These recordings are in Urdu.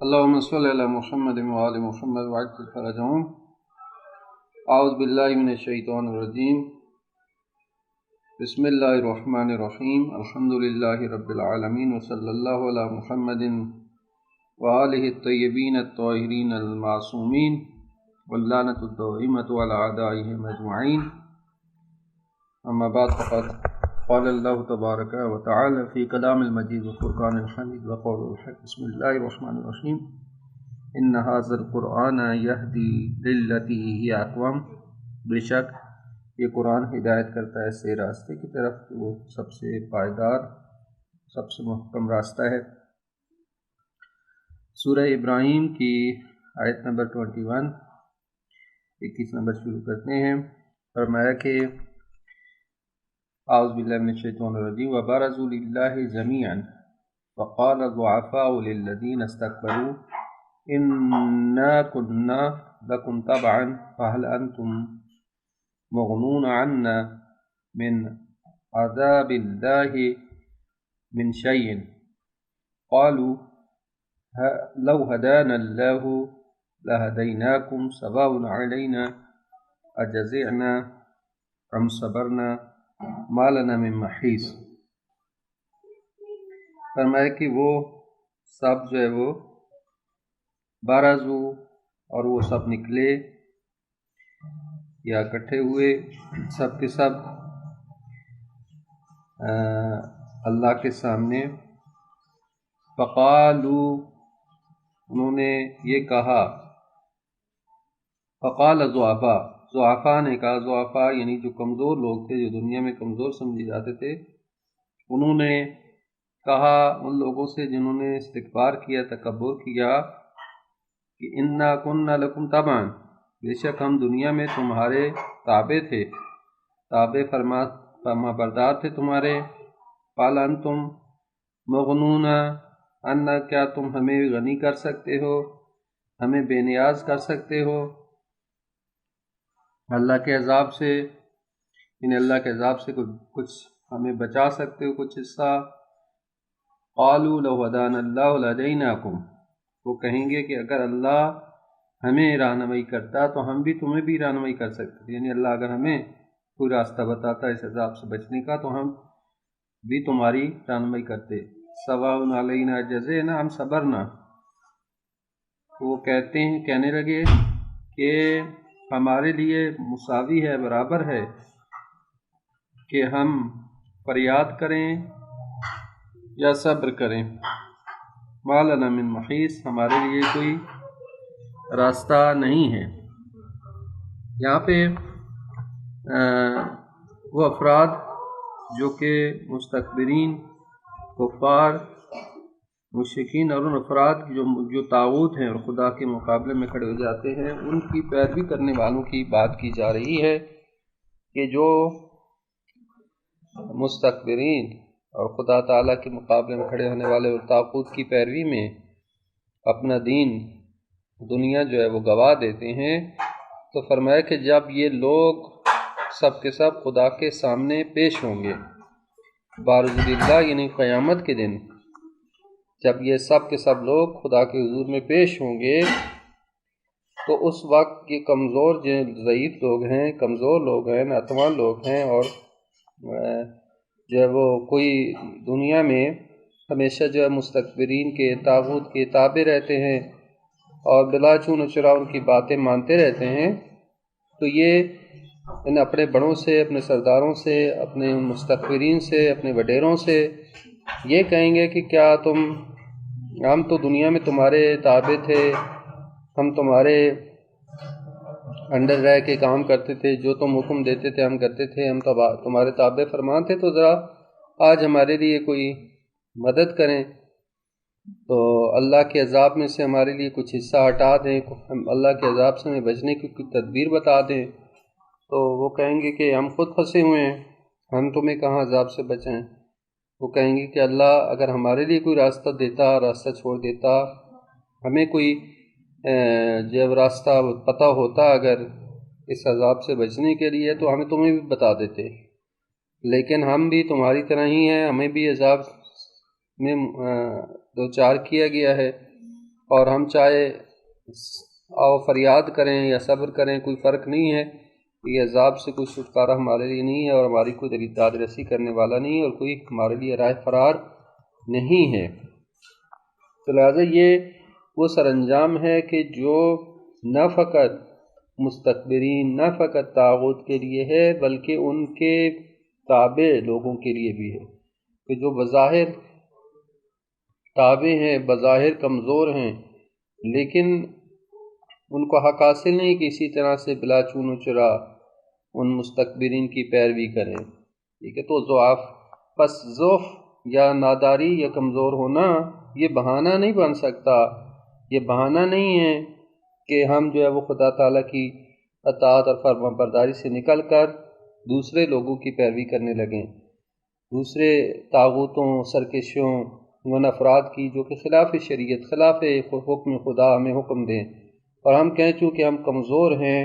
اللهم صل على محمد وآل محمد وعجل فرجهم. اعوذ باللہ من الشیطان الرجیم. بسم اللہ الرحمن الرحیم. الحمد للہ رب العالمین وصلی اللہ علی محمد وآلہ الطیبین الطاہرین المعصومین واللعنۃ الدائمۃ علی اعدائہم اجمعین. اما بعد فقد قال اللہ تبارک و تعالی فی کلام المجید والفرقان الحمید وقول الحق. بسم اللہ الرحمن الرحیم. ان ھذا القرآن یہدی للتی ہی اقوم. بے شک یہ قرآن ہدایت کرتا ہے ایسے راستے کی طرف کہ وہ سب سے پائیدار، سب سے محکم راستہ ہے. سورہ ابراہیم کی آیت نمبر 21 نمبر شروع کرتے ہیں. فرمایا کہ اعوذ باللہ من الشیطان الرجیم. وبرزوا للہ جميعا وقال الضعفاء للذین استكبروا انا كنا لكم تبعا فهل انتم مغنون عنا من عذاب الله من شيء قالوا لو هدانا الله لهديناكم سواء علينا أجزعنا أم صبرنا ما لنا من محیص. فرمایا کہ وہ سب جو ہے وہ بارزو اور وہ سب نکلے یا اکٹھے ہوئے، سب کے سب اللہ کے سامنے. فقالو انہوں نے یہ کہا. فقال ضعفاء نے کہا. ضعفاء یعنی جو کمزور لوگ تھے، جو دنیا میں کمزور سمجھے جاتے تھے، انہوں نے کہا ان لوگوں سے جنہوں نے استکبار کیا، تکبر کیا کہ انا کنا لکم تبعا، بے شک ہم دنیا میں تمہارے تابع تھے، تابع فرما بردار تھے تمہارے. قال انتم مغنون عنا، کیا تم ہمیں غنی کر سکتے ہو، ہمیں بے نیاز کر سکتے ہو اللہ کے عذاب سے، یعنی اللہ کے عذاب سے کچھ ہمیں بچا سکتے ہو، کچھ حصہ. قالوا لو هدانا اللہ لہدیناکم، وہ کہیں گے کہ اگر اللہ ہمیں رہنمائی کرتا تو ہم بھی تمہیں بھی رہنمائی کر سکتے تھے. یعنی اللہ اگر ہمیں کوئی راستہ بتاتا اس عذاب سے بچنے کا تو ہم بھی تمہاری رہنمائی کرتے. سواء علینا جزعنا ام صبرنا، وہ کہنے لگے کہ ہمارے لیے مساوی ہے، برابر ہے کہ ہم فریاد کریں یا صبر کریں. ما لنا من محیص، ہمارے لیے کوئی راستہ نہیں ہے. یہاں پہ وہ افراد جو کہ مستکبرین، کفار، مشرکین اور ان افراد جو طاغوت ہیں اور خدا کے مقابلے میں کھڑے ہو جاتے ہیں، ان کی پیروی کرنے والوں کی بات کی جا رہی ہے کہ جو مستکبرین اور خدا تعالیٰ کے مقابلے میں کھڑے ہونے والے اور طاغوت کی پیروی میں اپنا دین، دنیا جو ہے وہ گوا دیتے ہیں. تو فرمایا کہ جب یہ لوگ سب کے سب خدا کے سامنے پیش ہوں گے، بارز اللہ یعنی قیامت کے دن، جب یہ سب کے سب لوگ خدا کے حضور میں پیش ہوں گے تو اس وقت یہ کمزور، جو ضعیف لوگ ہیں، کمزور لوگ ہیں، ناتوان لوگ ہیں، اور جو ہے وہ کوئی دنیا میں ہمیشہ جو ہے مستکبرین کے، طاغوت کے تابع رہتے ہیں اور بلا چون و چرا ان کی باتیں مانتے رہتے ہیں، تو یہ ان اپنے بڑوں سے، اپنے سرداروں سے، اپنے مستکبرین سے، اپنے وڈیروں سے یہ کہیں گے کہ کیا ہم تو دنیا میں تمہارے تابع تھے، ہم تمہارے انڈر رہ کے کام کرتے تھے، جو تم حکم دیتے تھے ہم کرتے تھے، ہم تمہارے تابع فرمان تھے، تو ذرا آج ہمارے لیے کوئی مدد کریں، تو اللہ کے عذاب میں سے ہمارے لیے کچھ حصہ ہٹا دیں، ہم اللہ کے عذاب سے ہمیں بچنے کی کوئی تدبیر بتا دیں. تو وہ کہیں گے کہ ہم خود پھنسے ہوئے ہیں، ہم تمہیں کہاں عذاب سے بچائیں. وہ کہیں گے کہ اللہ اگر ہمارے لیے کوئی راستہ دیتا، راستہ چھوڑ دیتا، ہمیں کوئی جب راستہ پتہ ہوتا اگر اس عذاب سے بچنے کے لیے، تو ہمیں تمہیں بھی بتا دیتے. لیکن ہم بھی تمہاری طرح ہی ہیں، ہمیں بھی عذاب میں دوچار کیا گیا ہے، اور ہم چاہے آؤ فریاد کریں یا صبر کریں، کوئی فرق نہیں ہے، یہ عذاب سے کوئی چھٹکارا ہمارے لیے نہیں ہے، اور ہماری کوئی داد رسی کرنے والا نہیں ہے، اور کوئی ہمارے لیے راہ فرار نہیں ہے۔ تو لہٰذا یہ وہ سر انجام ہے کہ جو نہ فقط مستکبرین، نہ فقط طاغوت کے لیے ہے، بلکہ ان کے تابع لوگوں کے لیے بھی ہے، کہ جو بظاہر تابع ہیں، بظاہر کمزور ہیں، لیکن ان کو حق حاصل نہیں کہ اسی طرح سے بلا چون و چرا ان مستکبرین کی پیروی کریں، ٹھیک ہے۔ تو ضعف، پس ضعف یا ناداری یا کمزور ہونا یہ بہانہ نہیں بن سکتا، یہ بہانہ نہیں ہے کہ ہم جو ہے وہ خدا تعالیٰ کی اطاعت اور فرما برداری سے نکل کر دوسرے لوگوں کی پیروی کرنے لگیں، دوسرے طاغوتوں، سرکشوں و افراد کی جو کہ خلاف شریعت، خلاف حکم خدا ہمیں حکم دیں، اور ہم کہیں چونکہ ہم کمزور ہیں،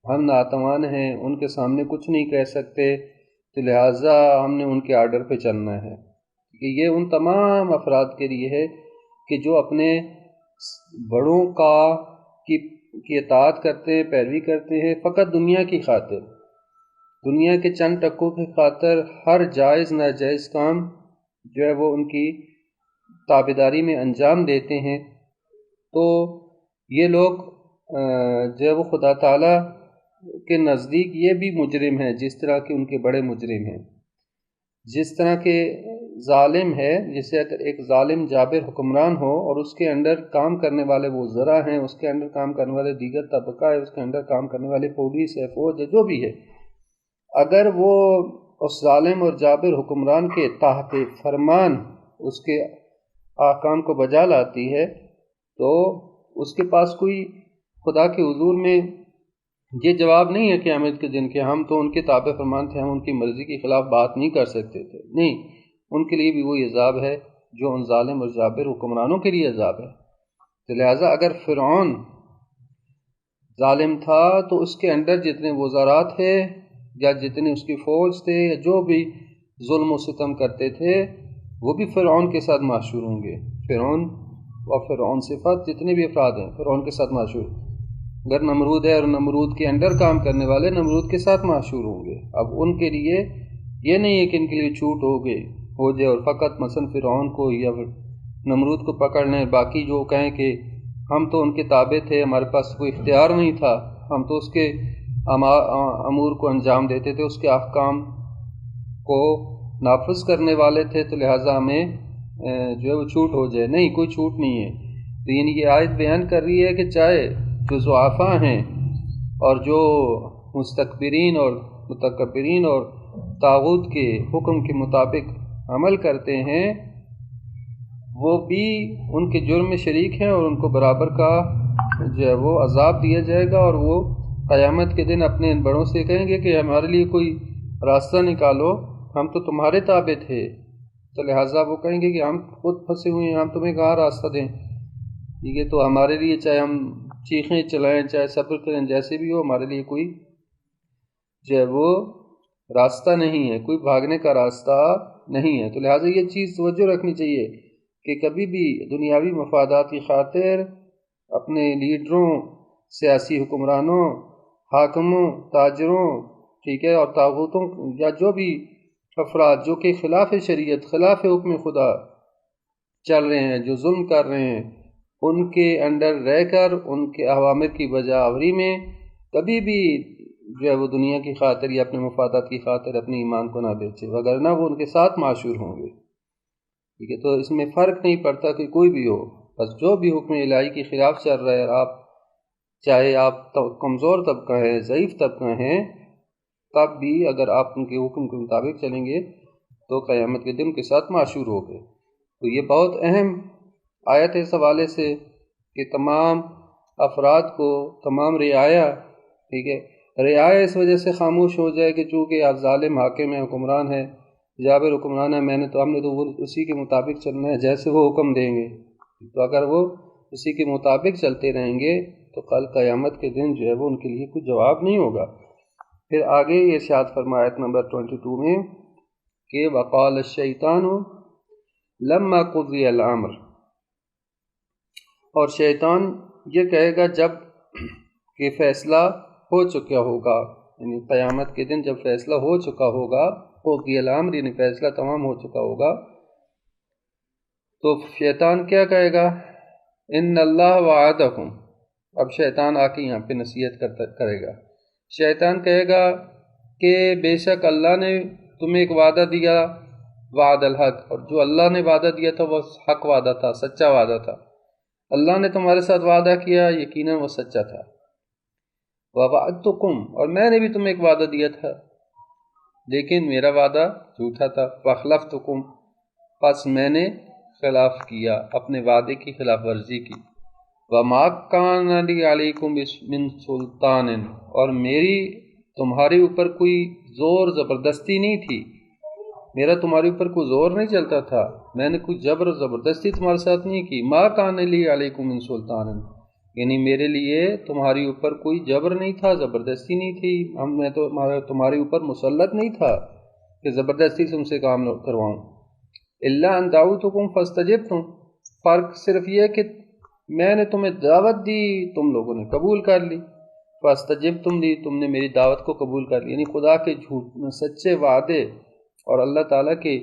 ہم ناتوان ہیں، ان کے سامنے کچھ نہیں کہہ سکتے، تو لہٰذا ہم نے ان کے آرڈر پہ چلنا ہے۔ کہ یہ ان تمام افراد کے لیے ہے کہ جو اپنے بڑوں کی اطاعت کرتے ہیں، پیروی کرتے ہیں، فقط دنیا کی خاطر، دنیا کے چند ٹکوں کی خاطر ہر جائز ناجائز کام جو ہے وہ ان کی تابعداری میں انجام دیتے ہیں، تو یہ لوگ جو ہے وہ خدا تعالیٰ کے نزدیک یہ بھی مجرم ہیں، جس طرح کہ ان کے بڑے مجرم ہیں۔ جس طرح کے ظالم ہے، جیسے ایک ظالم جابر حکمران ہو اور اس کے اندر کام کرنے والے وہ ذرا ہیں، اس کے اندر کام کرنے والے دیگر طبقہ ہے، اس کے اندر کام کرنے والے پولیس ہے، فوج ہے، جو بھی ہے، اگر وہ اس ظالم اور جابر حکمران کے تحت فرمان اس کے احکام کو بجا لاتی ہے، تو اس کے پاس کوئی خدا کے حضور میں یہ جواب نہیں ہے قیامت کے دن کہ ہم تو ان کے تابع فرمان تھے، ہم ان کی مرضی کے خلاف بات نہیں کر سکتے تھے، نہیں، ان کے لیے بھی وہی عذاب ہے جو ان ظالم اور جابر حکمرانوں کے لیے عذاب ہے۔ تو لہٰذا اگر فرعون ظالم تھا تو اس کے اندر جتنے وزراء تھے یا جتنے اس کی فوج تھے یا جو بھی ظلم و ستم کرتے تھے، وہ بھی فرعون کے ساتھ معشور ہوں گے۔ فرعون و فرعون صفات جتنے بھی افراد ہیں فرعون کے ساتھ معشور، اگر نمرود ہے اور نمرود کے اندر کام کرنے والے نمرود کے ساتھ معشور ہوں گے۔ اب ان کے لیے یہ نہیں ہے کہ ان کے لیے چھوٹ ہو جائے اور فقط مثلا فرعون کو یا نمرود کو پکڑ لیں، باقی جو کہیں کہ ہم تو ان کے تابع تھے، ہمارے پاس کوئی اختیار نہیں تھا، ہم تو اس کے امور کو انجام دیتے تھے، اس کے احکام کو نافذ کرنے والے تھے، تو لہٰذا ہمیں جو ہے وہ چھوٹ ہو جائے۔ نہیں، کوئی چھوٹ نہیں ہے۔ تو یعنی یہ آیت بیان کر رہی ہے کہ چاہے جو ضعفاء ہیں اور جو مستکبرین اور متکبرین اور طاغوت کے حکم کے مطابق عمل کرتے ہیں، وہ بھی ان کے جرم میں شریک ہیں، اور ان کو برابر کا جو ہے وہ عذاب دیا جائے گا، اور وہ قیامت کے دن اپنے ان بڑوں سے کہیں گے کہ ہمارے لیے کوئی راستہ نکالو، ہم تو تمہارے تابع تھے، تو لہٰذا وہ کہیں گے کہ ہم خود پھنسے ہوئے ہیں، ہم تمہیں کہاں راستہ دیں، ٹھیک ہے، تو ہمارے لیے چاہے ہم چیخیں چلائیں، چاہے صبر کریں، جیسے بھی ہو، ہمارے لیے کوئی جو ہے وہ راستہ نہیں ہے، کوئی بھاگنے کا راستہ نہیں ہے۔ تو لہٰذا یہ چیز توجہ رکھنی چاہیے کہ کبھی بھی دنیاوی مفادات کی خاطر اپنے لیڈروں، سیاسی حکمرانوں، حاکموں، تاجروں، ٹھیک ہے، اور طاغوتوں یا جو بھی افراد جو کہ خلاف شریعت، خلاف حکم خدا چل رہے ہیں، جو ظلم کر رہے ہیں، ان کے انڈر رہ کر ان کے اوامر کی بجا آوری میں کبھی بھی جو ہے وہ دنیا کی خاطر یا اپنے مفادات کی خاطر اپنے ایمان کو نہ بیچے، وگرنہ وہ ان کے ساتھ معشور ہوں گے، ٹھیک ہے۔ تو اس میں فرق نہیں پڑتا کہ کوئی بھی ہو، بس جو بھی حکم الہی کے خلاف چل رہا ہے، آپ چاہے آپ کمزور طبقہ ہیں، ضعیف طبقہ ہیں، تب بھی اگر آپ ان کے حکم کے مطابق چلیں گے تو قیامت کے دن کے ساتھ معشور ہو گئے۔ تو یہ بہت اہم آیت ہے اس حوالے سے کہ تمام افراد کو، تمام رعایا، ٹھیک ہے، رعایا اس وجہ سے خاموش ہو جائے کہ چونکہ آپ ظالم حاکم ہے، حکمران ہے، جابر حکمران ہے، ہم نے تو اسی کے مطابق چلنا ہے جیسے وہ حکم دیں گے، تو اگر وہ اسی کے مطابق چلتے رہیں گے تو کل قیامت کے دن جو ہے وہ ان کے لیے کوئی جواب نہیں ہوگا۔ پھر آگے یہ ارشاد فرمایا آیت نمبر 22 میں کہ وَقَالَ الشَّيْطَانُ لَمَّا قُضِيَ الْأَمْرُ، اور شیطان یہ کہے گا جب کہ فیصلہ ہو چکا ہوگا، یعنی قیامت کے دن جب فیصلہ ہو چکا ہوگا، قضی الامر یعنی فیصلہ تمام ہو چکا ہوگا، تو شیطان کیا کہے گا؟ ان اللہ وعدکم، اب شیطان آ کے یہاں پہ نصیحت کرے گا۔ شیطان کہے گا کہ بے شک اللہ نے تمہیں ایک وعدہ دیا، وعد الحق، اور جو اللہ نے وعدہ دیا تھا وہ حق وعدہ تھا، سچا وعدہ تھا۔ اللہ نے تمہارے ساتھ وعدہ کیا، یقیناً وہ سچا تھا۔ وَوَعَدتُکم، اور میں نے بھی تمہیں ایک وعدہ دیا تھا لیکن میرا وعدہ جھوٹا تھا۔ فَأَخْلَفْتُکم، پس میں نے خلاف کیا، اپنے وعدے کی خلاف ورزی کی۔ وَمَا كَانَ لِي عَلَيْكُمْ مِنْ سُلْطَانٍ، اور میری تمہارے اوپر کوئی زور زبردستی نہیں تھی، میرا تمہارے اوپر کوئی زور نہیں چلتا تھا، میں نے کوئی جبر زبردستی تمہارے ساتھ نہیں کی۔ مَا كَانَ لِي عَلَيْكُمْ مِنْ سُلْطَانٍ، یعنی میرے لیے تمہاری اوپر کوئی جبر نہیں تھا، زبردستی نہیں تھی، میں تو تمہارے اوپر مسلط نہیں تھا کہ زبردستی تم سے کام کرواؤں۔ إِلَّا أَن دَعَوْتُكُمْ فَاسْتَجَبْتُمْ، فرق صرف یہ کہ میں نے تمہیں دعوت دی، تم لوگوں نے قبول کر لی۔ فَاسْتَجَبْتُمْ لی، تم نے میری دعوت کو قبول کر لی، یعنی خدا کے سچے وعدے اور اللہ تعالیٰ کے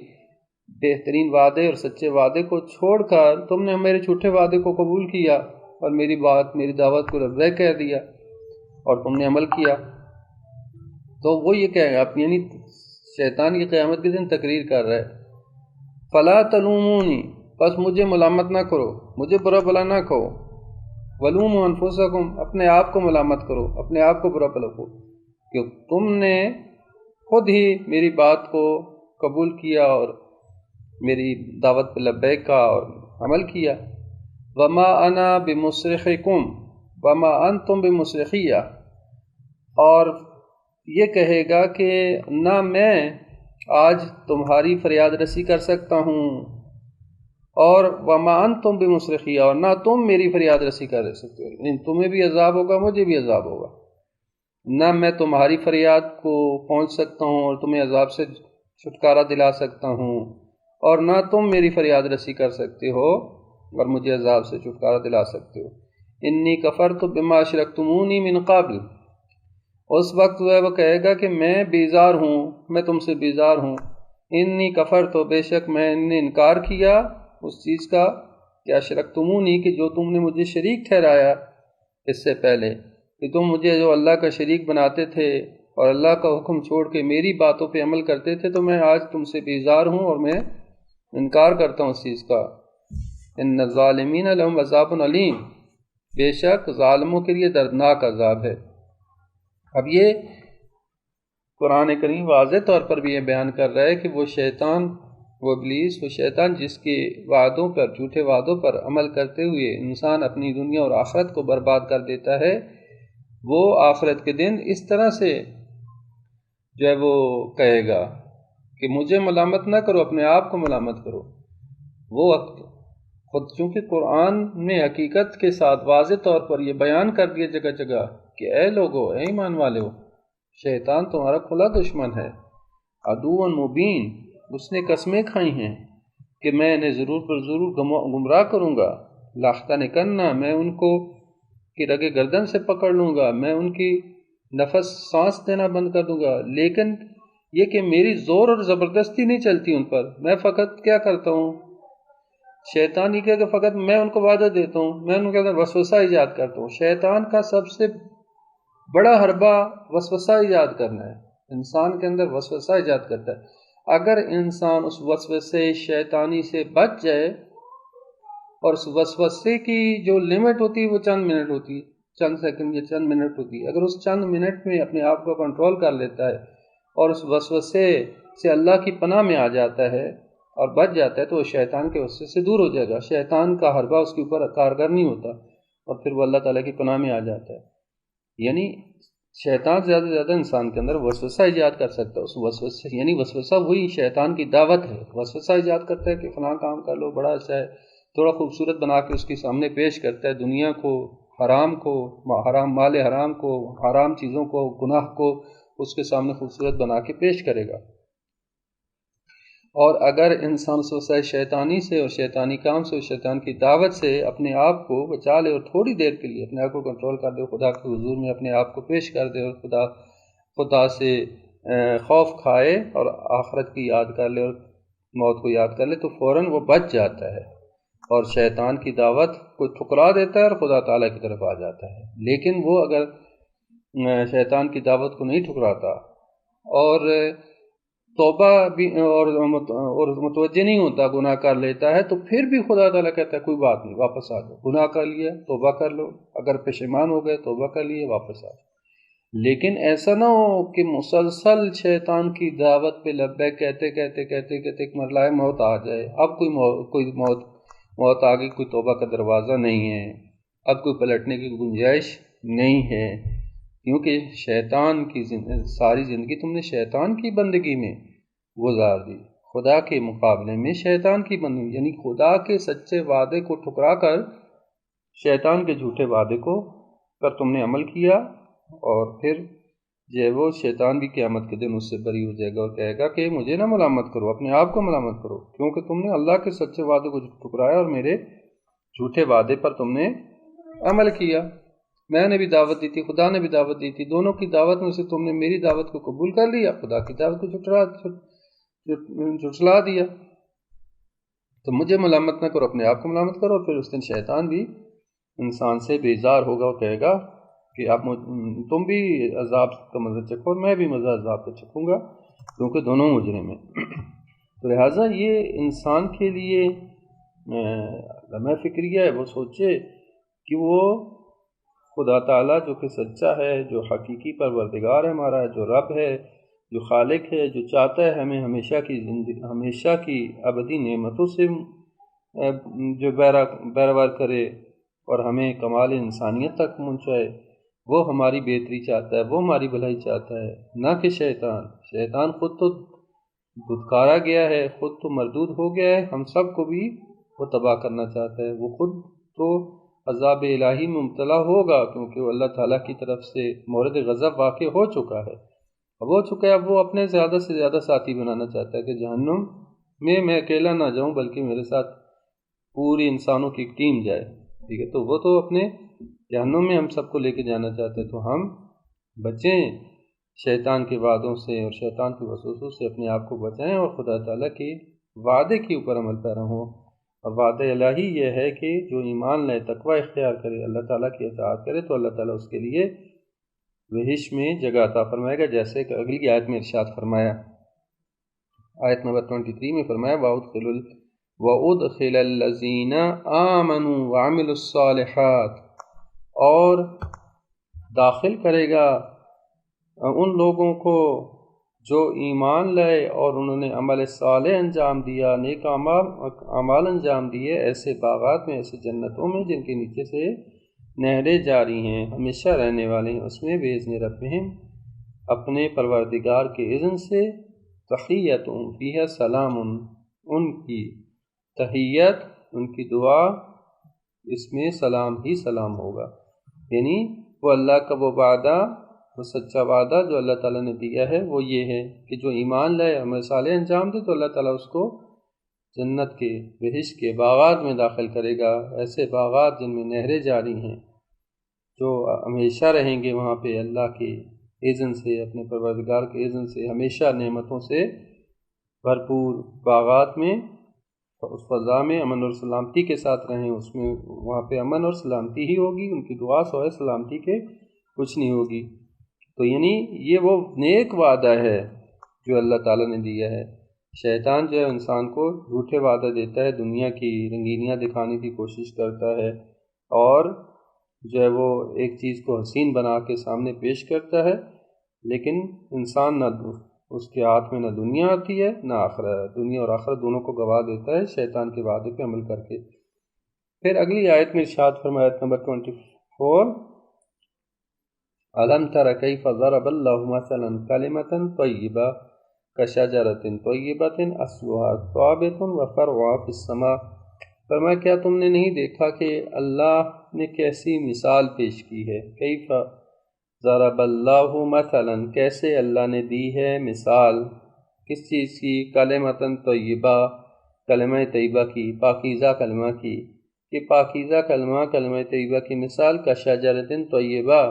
بہترین وعدے اور سچے وعدے کو چھوڑ کر تم نے میرے جھوٹے وعدے کو قبول کیا اور میری دعوت کو لبیک کہہ دیا اور تم نے عمل کیا۔ تو وہ یہ کہے گا، یعنی شیطان کی قیامت کے دن تقریر کر رہا ہے، فَلَا تَلُومُونِي، بس مجھے ملامت نہ کرو، مجھے برا بھلا نہ کہو، وَلُومُوا أَنفُسَكُمْ، اپنے آپ کو ملامت کرو، اپنے آپ کو برا بھلا کہو کہ تم نے خود ہی میری بات کو قبول کیا اور میری دعوت پہ لبیک کہا اور عمل کیا۔ وَمَا أَنَا بِمُصْرِخِكُمْ وَمَا أَنْتُمْ بِمُصْرِخِيَّ، اور یہ کہے گا کہ نہ میں آج تمہاری فریاد رسی کر سکتا ہوں، اور وَمَا أَنْتُمْ بِمُصْرِخِيَّ، اور نہ تم میری فریاد رسی کر سکتے ہو، یعنی تمہیں بھی عذاب ہوگا، مجھے بھی عذاب ہوگا۔ نہ میں تمہاری فریاد کو پہنچ سکتا ہوں اور تمہیں عذاب سے چھٹکارا دلا سکتا ہوں، اور نہ تم میری فریاد رسی کر سکتے ہو اور مجھے عذاب سے چھٹکارا دلا سکتے ہو۔ انی کفرت بما اشرکتمونی من قبل، اس وقت وہ کہے گا کہ میں بیزار ہوں، میں تم سے بیزار ہوں۔ انی کفرت، بے شک میں نے انکار کیا اس چیز کا کہ اشرکتمونی، کہ جو تم نے مجھے شریک ٹھہرایا اس سے پہلے، کہ تم مجھے جو اللہ کا شریک بناتے تھے اور اللہ کا حکم چھوڑ کے میری باتوں پہ عمل کرتے تھے، تو میں آج تم سے بیزار ہوں اور میں انکار کرتا ہوں اس چیز کا۔ ان الظالمین لہم عذاب علیم، بے شک ظالموں کے لیے دردناک عذاب ہے۔ اب یہ قرآن کریم واضح طور پر بھی یہ بیان کر رہا ہے کہ وہ شیطان، وہ ابلیس، وہ شیطان جس کے وعدوں پر، جھوٹے وعدوں پر عمل کرتے ہوئے انسان اپنی دنیا اور آخرت کو برباد کر دیتا ہے، وہ آخرت کے دن اس طرح سے جو ہے وہ کہے گا کہ مجھے ملامت نہ کرو، اپنے آپ کو ملامت کرو۔ وہ خود چونکہ قرآن نے حقیقت کے ساتھ واضح طور پر یہ بیان کر دیا جگہ جگہ کہ اے لوگو، اے ایمان والو، شیطان تمہارا کھلا دشمن ہے، عدو مبین، اس نے قسمیں کھائی ہیں کہ میں انہیں ضرور پر ضرور گمراہ کروں گا، لاختنکنہ، میں ان کو کی رگے گردن سے پکڑ لوں گا، میں ان کی نفس سانس دینا بند کر دوں گا، لیکن یہ کہ میری زور اور زبردستی نہیں چلتی ان پر، میں فقط کیا کرتا ہوں، شیطان یہ کہ فقط میں ان کو وعدہ دیتا ہوں، میں ان کے اندر وسوسہ ایجاد کرتا ہوں۔ شیطان کا سب سے بڑا حربہ وسوسہ ایجاد کرنا ہے، انسان کے اندر وسوسہ ایجاد کرتا ہے۔ اگر انسان اس وسوسے شیطانی سے بچ جائے، اور اس وسوسے کی جو لمٹ ہوتی ہے وہ چند منٹ ہوتی ہے، چند سیکنڈ یا چند منٹ ہوتی ہے، اگر اس چند منٹ میں اپنے آپ کو کنٹرول کر لیتا ہے اور اس وسوسے سے اللہ کی پناہ میں آ جاتا ہے اور بچ جاتا ہے، تو وہ شیطان کے وسوسے سے دور ہو جائے گا، شیطان کا حربہ اس کے اوپر کارگر نہیں ہوتا اور پھر وہ اللہ تعالیٰ کی پناہ میں آ جاتا ہے۔ یعنی شیطان زیادہ سے زیادہ انسان کے اندر وسوسہ ایجاد کر سکتا ہے، اس وسوسے، یعنی وسوسہ وہی شیطان کی دعوت ہے، وسوسہ ایجاد کرتا ہے کہ فلاں کام کر لو، بڑا اچھا ہے، تھوڑا خوبصورت بنا کے اس کے سامنے پیش کرتا ہے، دنیا کو، حرام کو، حرام مال حرام کو، حرام چیزوں کو، گناہ کو اس کے سامنے خوبصورت بنا کے پیش کرے گا۔ اور اگر انسان اس وسائل شیطانی سے اور شیطانی کام سے اور شیطان کی دعوت سے اپنے آپ کو بچا لے اور تھوڑی دیر کے لیے اپنے آپ کو کنٹرول کر دے، خدا کے حضور میں اپنے آپ کو پیش کر دے اور خدا سے خوف کھائے اور آخرت کی یاد کر لے اور موت کو یاد کر لے، تو فوراً وہ بچ جاتا ہے اور شیطان کی دعوت کو ٹھکرا دیتا ہے اور خدا تعالیٰ کی طرف آ جاتا ہے۔ لیکن وہ اگر شیطان کی دعوت کو نہیں ٹھکراتا اور توبہ بھی اور متوجہ نہیں ہوتا، گناہ کر لیتا ہے، تو پھر بھی خدا تعالیٰ کہتا ہے کوئی بات نہیں، واپس آ جاؤ، گناہ کر لیا توبہ کر لو، اگر پشیمان ہو گئے توبہ کر لیے واپس آ جاؤ۔ لیکن ایسا نہ ہو کہ مسلسل شیطان کی دعوت پہ لبیک کہتے کہتے کہتے کہتے ایک مرحلہ موت آ جائے، اب کوئی موت آ گئی، کوئی توبہ کا دروازہ نہیں ہے، اب کوئی پلٹنے کی گنجائش نہیں ہے، کیونکہ شیطان کی ساری زندگی تم نے شیطان کی بندگی میں گزار دی، خدا کے مقابلے میں شیطان کی بندگی، یعنی خدا کے سچے وعدے کو ٹھکرا کر شیطان کے جھوٹے وعدے کو پر تم نے عمل کیا، اور پھر وہ شیطان بھی قیامت کے دن اس سے بری ہو جائے گا اور کہے گا کہ مجھے نہ ملامت کرو، اپنے آپ کو ملامت کرو، کیونکہ تم نے اللہ کے سچے وعدے کو ٹھکرایا اور میرے جھوٹے وعدے پر تم نے عمل کیا۔ میں نے بھی دعوت دی تھی، خدا نے بھی دعوت دی تھی، دونوں کی دعوت میں سے تم نے میری دعوت کو قبول کر لیا، خدا کی دعوت کو جھٹلا دیا، تو مجھے ملامت نہ کرو، اپنے آپ کو ملامت کرو۔ اور پھر اس دن شیطان بھی انسان سے بیزار ہوگا اور کہے گا کہ تم بھی عذاب کا مزہ چکھو اور میں بھی مزہ عذاب کا چکھوں گا، کیونکہ دونوں مجرم ہیں۔ تو لہٰذا یہ انسان کے لیے لمحہ فکریہ ہے، وہ سوچے کہ وہ خدا تعالیٰ جو کہ سچا ہے، جو حقیقی پروردگار ہے ہمارا، جو رب ہے، جو خالق ہے، جو چاہتا ہے ہمیں ہمیشہ کی ابدی نعمتوں سے جو بیروار کرے اور ہمیں کمال انسانیت تک پہنچائے، وہ ہماری بہتری چاہتا ہے، وہ ہماری بھلائی چاہتا ہے، نہ کہ شیطان خود تو دھتکارا گیا ہے، خود تو مردود ہو گیا ہے، ہم سب کو بھی وہ تباہ کرنا چاہتا ہے، وہ خود تو عذاب الہی میں مبتلا ہوگا، کیونکہ وہ اللہ تعالیٰ کی طرف سے مورد غضب واقع ہو چکا ہے، اب وہ اپنے زیادہ سے زیادہ ساتھی بنانا چاہتا ہے کہ جہنم میں اکیلا نہ جاؤں بلکہ میرے ساتھ پوری انسانوں کی ٹیم جائے، ٹھیک ہے، تو وہ تو اپنے جہنم میں ہم سب کو لے کے جانا چاہتے ہیں۔ تو ہم بچیں شیطان کے وعدوں سے اور شیطان کے وسوسوں سے، اپنے آپ کو بچائیں اور خدا تعالیٰ کے وعدے کے اوپر عمل پیرا ہوں۔ اور وعدہ الہی یہ ہے کہ جو ایمان لائے، تقوی اختیار کرے، اللہ تعالیٰ کی اطاعت کرے، تو اللہ تعالیٰ اس کے لیے بہش میں جگہ عطا فرمائے گا، جیسے کہ اگلی آیت میں ارشاد فرمایا، آیت نمبر 23 میں فرمایا وَأُدْخِلَ الَّذِينَ آمَنُوا وَعَمِلُوا الصَّالِحَاتِ، اور داخل کرے گا ان لوگوں کو جو ایمان لائے اور انہوں نے عمل صالح انجام دیا، نیک اعمال انجام دیے، ایسے باغات میں، ایسے جنتوں میں جن کے نیچے سے نہریں جاری ہیں، ہمیشہ رہنے والے ہیں اس میں، بِإِذْنِ رَبِّهِمْ، اپنے پروردگار کے اذن سے، تحیتُہم فیہا سلام، ان کی تحیت، ان کی دعا، اس میں سلام ہی سلام ہوگا، یعنی وہ اللہ کا وہ وعدہ، وہ سچا وعدہ جو اللہ تعالیٰ نے دیا ہے وہ یہ ہے کہ جو ایمان لائے، عمل صالح انجام دے، تو اللہ تعالیٰ اس کو جنت کے، بہشت کے باغات میں داخل کرے گا، ایسے باغات جن میں نہریں جاری ہیں، جو ہمیشہ رہیں گے وہاں پہ اللہ کے اذن سے، اپنے پروردگار کے اذن سے، ہمیشہ نعمتوں سے بھرپور باغات میں، اس فضا میں امن اور سلامتی کے ساتھ رہیں، اس میں وہاں پہ امن اور سلامتی ہی ہوگی، ان کی دعا سوائے سلامتی کے کچھ نہیں ہوگی۔ تو یعنی یہ وہ نیک وعدہ ہے جو اللہ تعالیٰ نے دیا ہے۔ شیطان جو ہے انسان کو جھوٹے وعدہ دیتا ہے، دنیا کی رنگینیاں دکھانے کی کوشش کرتا ہے، اور جو ہے وہ ایک چیز کو حسین بنا کے سامنے پیش کرتا ہے، لیکن انسان نہ اس کے ہاتھ میں نہ دنیا آتی ہے نہ آخرت، دنیا اور آخرت دونوں کو گوا دیتا ہے شیطان کے وعدے پہ عمل کر کے۔ پھر اگلی آیت میں ارشاد فرمایا، آیت نمبر 24، أَلَمْ تَرَ كَيْفَ ضَرَبَ اللَّهُ مَثَلًا كَلِمَةً طَيِّبَةً كَشَجَرَةٍ طَيِّبَةٍ أَصْلُهَا ثَابِتٌ وَفَرْعُهَا فِي السَّمَاءِ، فرمایا کیا تم نے نہیں دیکھا کہ اللہ نے کیسی مثال پیش کی ہے، كَيْفَ ضَرَبَ اللَّهُ مَثَلًا، کیسے اللہ نے دی ہے مثال، کس چیز کی؟ کلمۃ طیبہ، کلمہ طیبہ کی، پاکیزہ کلمہ کی، کہ پاکیزہ کلمہ، کلمہ طیبہ کی مثال کا شجرۃ طیبہ،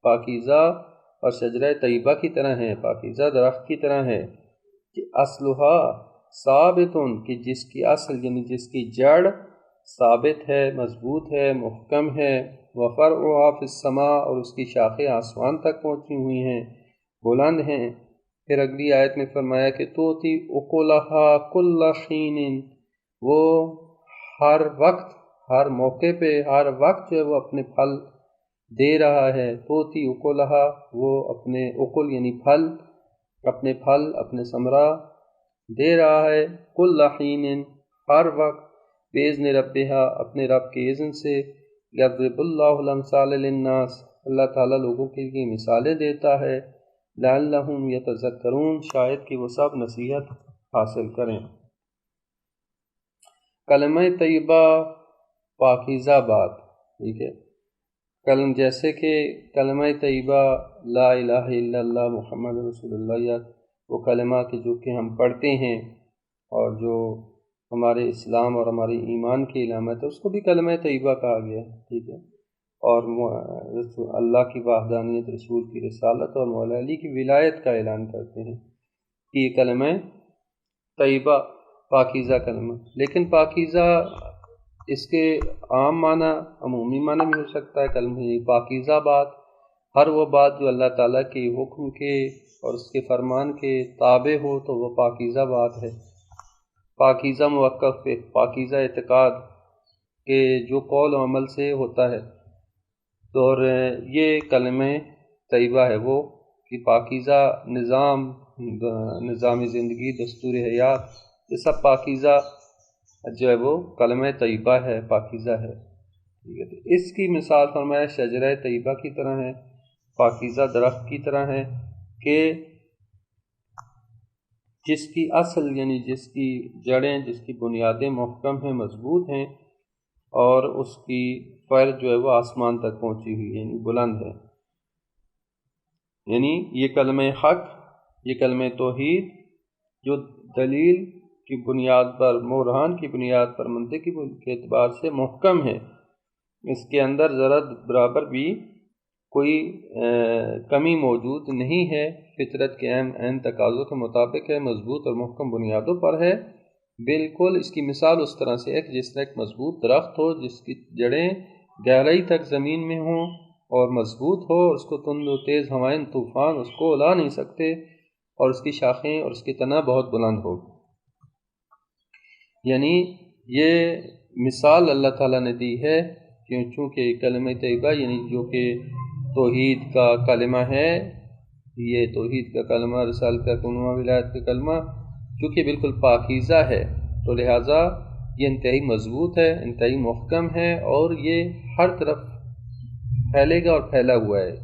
پاکیزہ اور شجرہ طیبہ کی طرح ہے، پاکیزہ درخت کی طرح ہے، کہ اصلھا ثابت، کہ جس کی اصل یعنی جس کی جڑ ثابت ہے، مضبوط ہے، محکم ہے، وفرعھا فی السماء، اور اس کی شاخیں آسمان تک پہنچی ہوئی ہیں، بلند ہیں۔ پھر اگلی آیت میں فرمایا کہ توتی اکلھا کل حین، وہ ہر وقت، ہر موقع پہ، ہر وقت جو ہے وہ اپنے پھل دے رہا ہے۔ توتی اکلھا، وہ اپنے اکل یعنی پھل، اپنے پھل، اپنے ثمرہ دے رہا ہے، کل حین، ہر وقت، باذن ربھا، اپنے رب کے اذن سے، یضرب اللہ الامثال للناس، اللہ تعالیٰ لوگوں کے لیے مثالیں دیتا ہے، لعلہم یتذکرون، شاید کہ وہ سب نصیحت حاصل کریں۔ کلمہ طیبہ، پاکیزہ بات، ٹھیک ہے، جیسے کہ کلمہ طیبہ لا الہ الا اللہ محمد رسول اللہ، یا وہ کلمہ کہ جو کہ ہم پڑھتے ہیں اور جو ہمارے اسلام اور ہمارے ایمان کی علامت ہے، اس کو بھی کلمہ طیبہ کہا گیا ہے، ٹھیک ہے، اور اللہ کی وحدانیت، رسول کی رسالت اور مولا علی کی ولایت کا اعلان کرتے ہیں کہ یہ کلمہ طیبہ پاکیزہ کلمہ۔ لیکن پاکیزہ اس کے عام معنی، عمومی معنی بھی ہو سکتا ہے، کلمہ پاکیزہ بات، ہر وہ بات جو اللہ تعالیٰ کے حکم کے اور اس کے فرمان کے تابع ہو تو وہ پاکیزہ بات ہے۔ پاکیزہ موقف پہ، پاکیزہ اعتقاد کہ جو قول و عمل سے ہوتا ہے، تو اور یہ کلمہ طیبہ ہے وہ کہ پاکیزہ نظام زندگی، دستور حیات، یہ سب پاکیزہ جو ہے وہ کلمہ طیبہ ہے، پاکیزہ ہے، ٹھیک ہے۔ تو اس کی مثال فرمایا شجرہ طیبہ کی طرح ہے، پاکیزہ درخت کی طرح ہے، کہ جس کی اصل یعنی جس کی جڑیں، جس کی بنیادیں محکم ہیں، مضبوط ہیں، اور اس کی فر جو ہے وہ آسمان تک پہنچی ہوئی ہے، یعنی بلند ہے۔ یعنی یہ کلمہ حق، یہ کلمہ توحید جو دلیل کی بنیاد پر، برہان کی بنیاد پر، منطق کے اعتبار سے محکم ہے، اس کے اندر ذرا برابر بھی کوئی کمی موجود نہیں ہے، فطرت کے عین تقاضوں کے مطابق ہے، مضبوط اور محکم بنیادوں پر ہے۔ بالکل اس کی مثال اس طرح سے ہے کہ جس طرح ایک مضبوط درخت ہو جس کی جڑیں گہرائی تک زمین میں ہوں اور مضبوط ہو، اس کو تند و تیز ہوائیں، طوفان اس کو الا نہیں سکتے، اور اس کی شاخیں اور اس کی تنہ بہت بلند ہو۔ یعنی یہ مثال اللہ تعالیٰ نے دی ہے، چونکہ کلمہ طیبہ یعنی جو کہ توحید کا کلمہ ہے، یہ توحید کا کلمہ، رسالت کا کلمہ، ولایت کا کلمہ، چونکہ بالکل پاکیزہ ہے، تو لہٰذا یہ انتہائی مضبوط ہے، انتہائی محکم ہے، اور یہ ہر طرف پھیلے گا اور پھیلا ہوا ہے،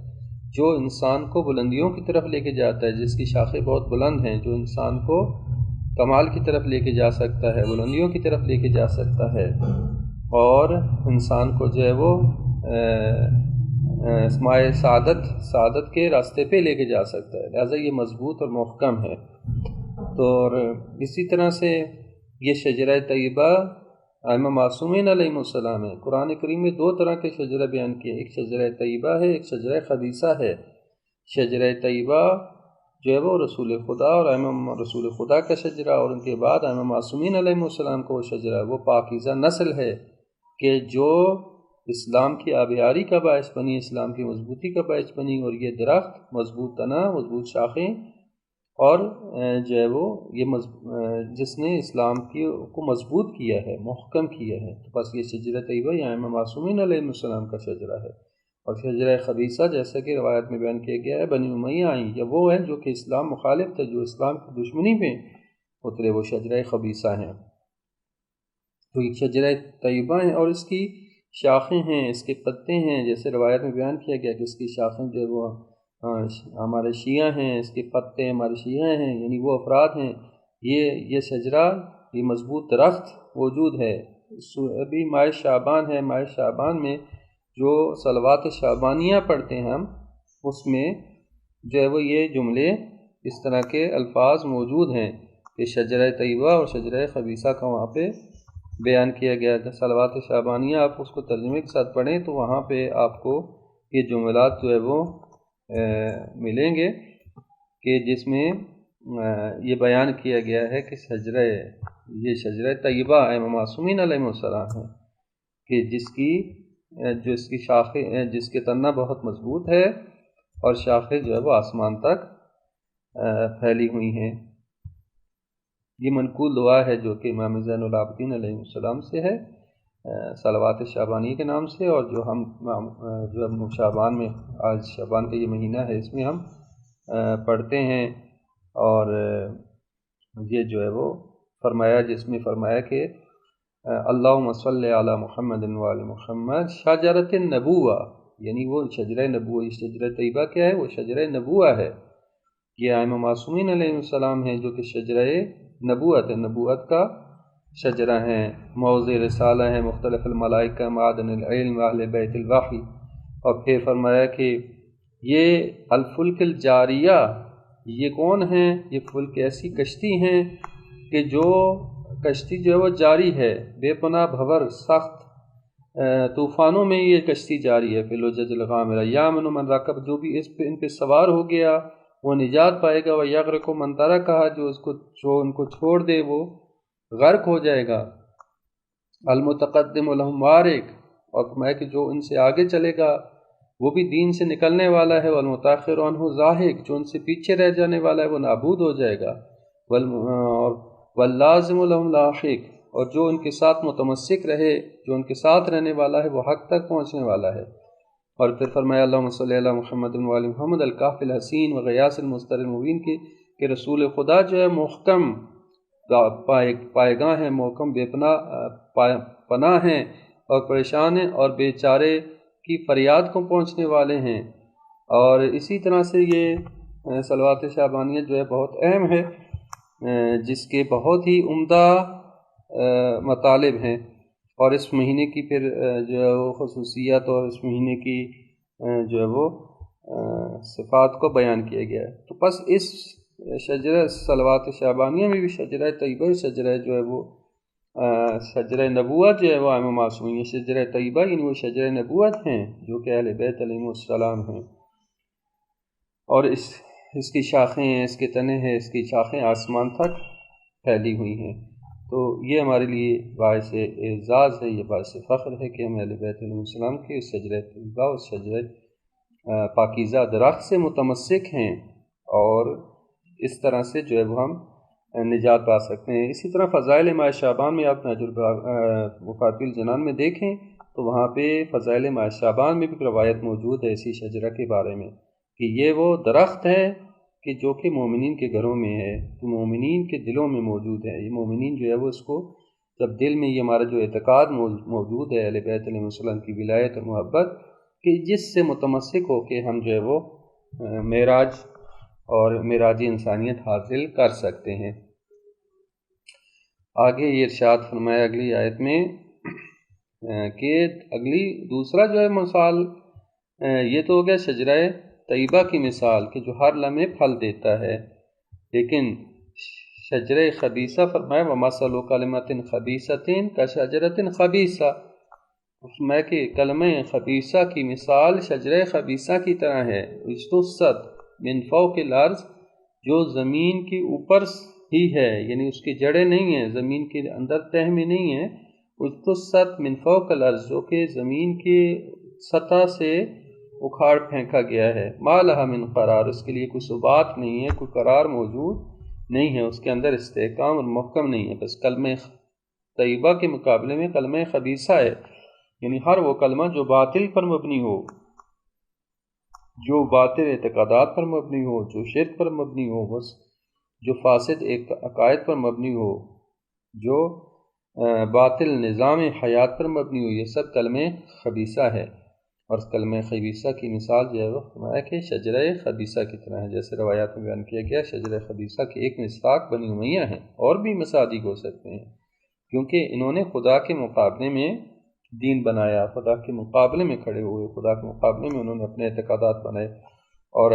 جو انسان کو بلندیوں کی طرف لے کے جاتا ہے، جس کی شاخیں بہت بلند ہیں، جو انسان کو کمال کی طرف لے کے جا سکتا ہے، بلندیوں کی طرف لے کے جا سکتا ہے، اور انسان کو جو ہے وہ اسمائے سعادت کے راستے پہ لے کے جا سکتا ہے، لہٰذا یہ مضبوط اور محکم ہے۔ تو اور اسی طرح سے یہ شجرہ طیبہ ائمہ معصومین علیہم السلام ہے۔ قرآن کریم میں دو طرح کے شجرہ بیان کیے، ایک شجرہ طیبہ ہے، ایک شجرہ خبیثہ ہے۔ شجرہ طیبہ جو ہے وہ رسول خدا اور ائمہ رسول خدا کا شجرہ، اور ان کے بعد ائمہ معصومین علیہم السلام کا وہ شجرہ، وہ پاکیزہ نسل ہے کہ جو اسلام کی آبیاری کا باعث بنی، اسلام کی مضبوطی کا باعث بنی، اور یہ درخت مضبوط تنہ، مضبوط شاخیں، اور جو ہے وہ یہ جس نے اسلام کو مضبوط کیا ہے، محکم کیا ہے، تو بس یہ شجرہ طیبہ یا ائمہ معصومین علیہ السلام کا شجرہ ہے۔ اور شجرہ خبیثہ جیسا کہ روایت میں بیان کیا گیا ہے، بنی امیہ آئیں، یا وہ ہے جو کہ اسلام مخالف تھے، جو اسلام کی دشمنی پہ اترے، وہ شجرہ خبیثہ ہیں۔ تو ایک شجرہ طیبہ ہیں، اور اس کی شاخیں ہیں، اس کے پتے ہیں، جیسے روایت میں بیان کیا گیا کہ اس کی شاخیں جو ہے وہ ہمارے شیعہ ہیں، اس کے پتے ہمارے شیعہ ہیں، یعنی وہ افراد ہیں، یہ شجرہ، یہ مضبوط درخت موجود ہے۔ ابھی ماہ شعبان ہے، ماہ شعبان میں جو صلوات شعبانیہ پڑھتے ہیں ہم، اس میں جو ہے وہ یہ جملے اس طرح کے الفاظ موجود ہیں کہ شجرہ طیبہ اور شجرہ خبیثہ کا وہاں پہ بیان کیا گیا ہے۔ صلوات شعبانیہ آپ اس کو ترجمے کے ساتھ پڑھیں تو وہاں پہ آپ کو یہ جملات جو ہے وہ ملیں گے کہ جس میں یہ بیان کیا گیا ہے کہ یہ شجرہ طیبہ ائمہ معصومین علیہم السلام ہے کہ جس کی شاخیں جس کے تنہ بہت مضبوط ہے اور شاخیں جو ہے وہ آسمان تک پھیلی ہوئی ہیں۔ یہ منقول دعا ہے جو کہ امام زین العابدین علیہ السلام سے ہے صلوات شعبانی کے نام سے، اور جو ہم شعبان میں آج شعبان کا یہ مہینہ ہے اس میں ہم پڑھتے ہیں۔ اور یہ جو ہے وہ جس میں فرمایا کہ اللہم صلی علی محمد وعلی محمد شجرۃ النبوہ، یعنی وہ شجرہ نبوہ، شجرہ طیبہ کیا ہے؟ وہ شجرہ نبوہ ہے۔ یہ ائمہ معصومین علیہ السلام ہیں جو کہ شجرہ نبوت کا شجرہ ہیں، موضع رسالہ ہیں، مختلف الملائکہ، معدن العلم، اہل بیت الوحی۔ اور پھر فرمایا کہ یہ الفلک الجاریہ، یہ کون ہیں؟ یہ فلک ایسی کشتی ہیں کہ جو کشتی جو ہے وہ جاری ہے، بے پناہ بھور سخت طوفانوں میں یہ کشتی جاری ہے۔ فلوجج الغامرہ یامن من رکب، جو بھی ان پہ سوار ہو گیا وہ نجات پائے گا، ویغرق من ترکھا، جو ان کو چھوڑ دے وہ غرق ہو جائے گا۔ المتقدم لہم وارق، اور فرمایا کہ جو ان سے آگے چلے گا وہ بھی دین سے نکلنے والا ہے، والمتاخر عنہ زاہق، جو ان سے پیچھے رہ جانے والا ہے وہ نابود ہو جائے گا، واللازم لہم لاحق، اور جو ان کے ساتھ متمسک رہے، جو ان کے ساتھ رہنے والا ہے وہ حق تک پہنچنے والا ہے۔ اور پھر فرمایا اللہم صلی علی محمد وعلی محمد الکاف الحسین وغیاث المستر المبین کہ رسول خدا جو ہے محکم پائے گاہ ہیں، محکم بے پناہ ہیں اور پریشان ہیں، اور بیچارے کی فریاد کو پہنچنے والے ہیں۔ اور اسی طرح سے یہ صلوات شعبانیہ جو ہے بہت اہم ہے، جس کے بہت ہی عمدہ مطالب ہیں، اور اس مہینے کی پھر جو ہے وہ خصوصیات اور اس مہینے کی جو ہے وہ صفات کو بیان کیا گیا ہے۔ تو پس اس شجرہ صلوات شعبانیہ میں بھی شجرہ طیبہ، شجرہ جو ہے وہ شجرہ نبوت جو ہے وہ ائمہ معصومین، یہ شجرہ طیبہ یعنی وہ شجرہ نبوت ہیں جو کہ اہل بیت علیہم السلام ہیں، اور اس کی شاخیں ہیں، اس کے تنے ہیں، اس کی شاخیں آسمان تک پھیلی ہوئی ہیں۔ تو یہ ہمارے لیے باعث اعزاز ہے، یہ باعث فخر ہے کہ ہم اہل بیت علیہ السلام کے اس شجرہ طیبہ اور شجرہ پاکیزہ درخت سے متمسک ہیں، اور اس طرح سے جو ہے وہ ہم نجات پا سکتے ہیں۔ اسی طرح فضائل ماہ شعبان میں آپ نہج وفاتی الجنان میں دیکھیں تو وہاں پہ فضائل ماہ شعبان میں بھی روایت موجود ہے اسی شجرہ کے بارے میں کہ یہ وہ درخت ہے کہ جو کہ مومنین کے گھروں میں ہے، تو مومنین کے دلوں میں موجود ہے۔ یہ مومنین جو ہے وہ اس کو جب دل میں یہ ہمارا جو اعتقاد موجود ہے اہل بیت علیہ السلام کی ولایت اور محبت، کہ جس سے متمسک ہو کے ہم جو ہے وہ معراج اور معراج انسانیت حاصل کر سکتے ہیں۔ آگے یہ ارشاد فرمایا اگلی آیت میں کہ دوسرا جو ہے مثال یہ تو ہو گیا شجرہ طیبہ کی مثال کہ جو ہر لمحے پھل دیتا ہے، لیکن شجرہ خبیثہ فرمایا وَمَثَلُ كَلِمَةٍ خَبِيثَةٍ كَشَجَرَةٍ خَبِيثَةٍ، فرمایا کہ کلمہ خبیثہ کی مثال شجرہ خبیثہ کی طرح ہے، اجتثت من فوق الارض، جو زمین کے اوپر ہی ہے، یعنی اس کی جڑیں نہیں ہیں، زمین کے اندر تہ میں نہیں ہیں، اجتثت من فوق الارض، جو کہ زمین کی سطح سے اکھاڑ پھینکا گیا ہے، ما لها من قرار، اس کے لیے کوئی ثبات نہیں ہے، کوئی قرار موجود نہیں ہے، اس کے اندر استحکام اور محکم نہیں ہے۔ بس کلمہ طیبہ کے مقابلے میں کلمہ خبیثہ ہے، یعنی ہر وہ کلمہ جو باطل پر مبنی ہو، جو باطل اعتقادات پر مبنی ہو، جو شرک پر مبنی ہو، بس جو فاسد عقائد پر مبنی ہو، جو باطل نظام حیات پر مبنی ہو، یہ سب کلمہ خبیثہ ہے۔ اور اس کلمہ خبیثہ کی مثال جو ہے وہ فرمایا کہ شجرہ خبیثہ کی طرح ہے، جیسے روایات میں بیان کیا گیا شجرہ خبیثہ کے ایک مصداق بنی امیہ ہیں، اور بھی مصادیق ہو سکتے ہیں، کیونکہ انہوں نے خدا کے مقابلے میں دین بنایا، خدا کے مقابلے میں کھڑے ہوئے، خدا کے مقابلے میں انہوں نے اپنے اعتقادات بنائے، اور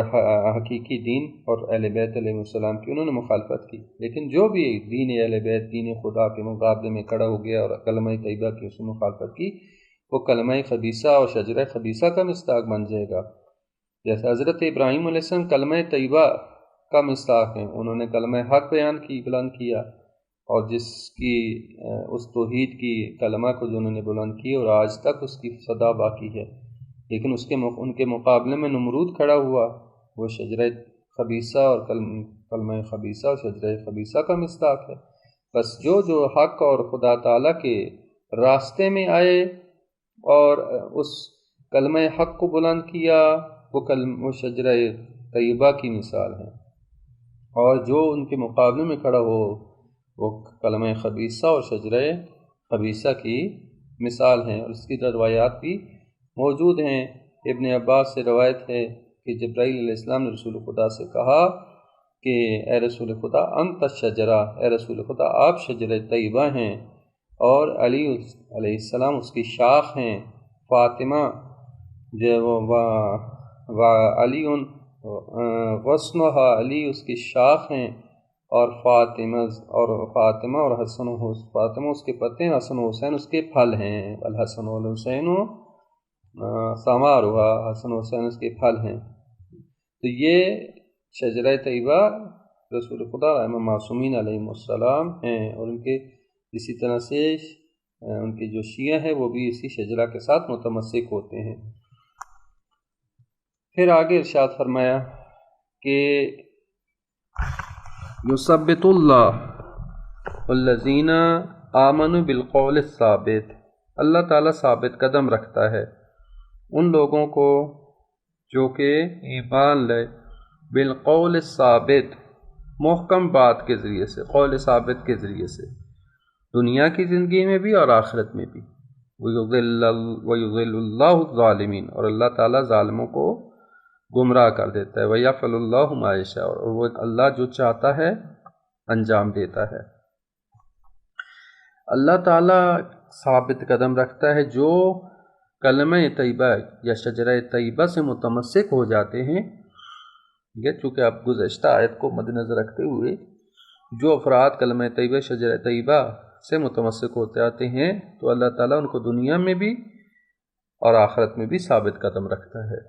حقیقی دین اور اہل بیت علیہ السلام کی انہوں نے مخالفت کی۔ لیکن جو بھی دین اہل بیت، دین خدا کے مقابلے میں کھڑا ہو گیا اور کلمہ طیبہ کی اس نے مخالفت کی، وہ کلمہ خبیثہ اور شجرہ خبیثہ کا مصداق بن جائے گا۔ جیسے حضرت ابراہیم علیہ السلام کلمہ طیبہ کا مصداق ہیں، انہوں نے کلمہ حق بلند کیا، اور جس کی اس توحید کی کلمہ کو جو انہوں نے بلند کی اور آج تک اس کی صدا باقی ہے۔ لیکن ان کے مقابلے میں نمرود کھڑا ہوا، وہ شجرہ خبیثہ اور کلمہ خبیثہ اور شجرہ خبیثہ کا مصداق ہے۔ بس جو حق اور خدا تعالیٰ کے راستے میں آئے اور اس کلمہ حق کو بلند کیا، وہ شجرہ طیبہ کی مثال ہے، اور جو ان کے مقابلے میں کھڑا ہو وہ کلمہ خبیثہ اور شجرہ خبیثہ کی مثال ہیں۔ اور اس کی روایات بھی موجود ہیں۔ ابن عباس سے روایت ہے کہ جبرائیل علیہ السلام نے رسول خدا سے کہا کہ اے رسول خدا انت الشجرہ، اے رسول خدا آپ شجرہ طیبہ ہیں، اور علی علیہ السلام اس کی شاخ ہیں، فاطمہ جو علی غصنہا، علی اس کی شاخ ہیں، اور فاطمہ اور حسن فاطمہ اس کے پتے ہیں، حسن و حسین اس کے پھل ہیں، الحسن والحسین ثمارها، حسن و حسین اس کے پھل ہیں۔ تو یہ شجرہ طیبہ رسول خدا امام معصومین علیہ السلام ہیں، اور ان کے اسی طرح سے ان کے جو شیعہ ہیں وہ بھی اسی شجرہ کے ساتھ متمسک ہوتے ہیں۔ پھر آگے ارشاد فرمایا کہ یثبت اللہ الذین آمنوا بالقول الثابت، اللہ تعالیٰ ثابت قدم رکھتا ہے ان لوگوں کو جو کہ ایمان لے، بالقول الثابت، محکم بات کے ذریعے سے، قول ثابت کے ذریعے سے، دنیا کی زندگی میں بھی اور آخرت میں بھی۔ وَيُضِلُّ اللَّهُ الظَّالِمِينَ، اور اللہ تعالیٰ ظالموں کو گمراہ کر دیتا ہے۔ وَيَفْعَلُ اللَّهُ مَا يَشَاءُ، اور وہ اللہ جو چاہتا ہے انجام دیتا ہے۔ اللہ تعالیٰ ثابت قدم رکھتا ہے جو کلمہ طیبہ یا شجرہ طیبہ سے متمسک ہو جاتے ہیں۔ چونکہ آپ گزشتہ آیت کو مد نظر رکھتے ہوئے جو افراد کلمہ طیبہ شجرہ طیبہ سے متمسک ہوتے آتے ہیں تو اللہ تعالیٰ ان کو دنیا میں بھی اور آخرت میں بھی ثابت قدم رکھتا ہے،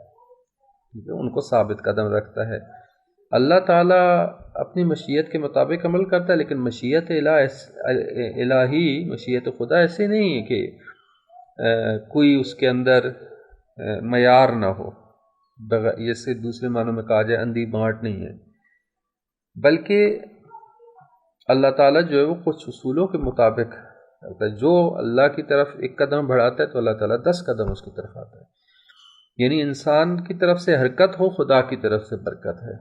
ان کو ثابت قدم رکھتا ہے۔ اللہ تعالیٰ اپنی مشیت کے مطابق عمل کرتا ہے، لیکن مشیت الہی، مشیت خدا ایسے نہیں ہے کہ کوئی اس کے اندر معیار نہ ہو، جیسے دوسرے معنوں میں کہا جائے اندھی بانٹ نہیں ہے، بلکہ اللہ تعالیٰ جو ہے وہ کچھ اصولوں کے مطابق کرتا ہے۔ جو اللہ کی طرف ایک قدم بڑھاتا ہے تو اللہ تعالیٰ 10 قدم اس کی طرف آتا ہے۔ یعنی انسان کی طرف سے حرکت ہو، خدا کی طرف سے برکت ہے۔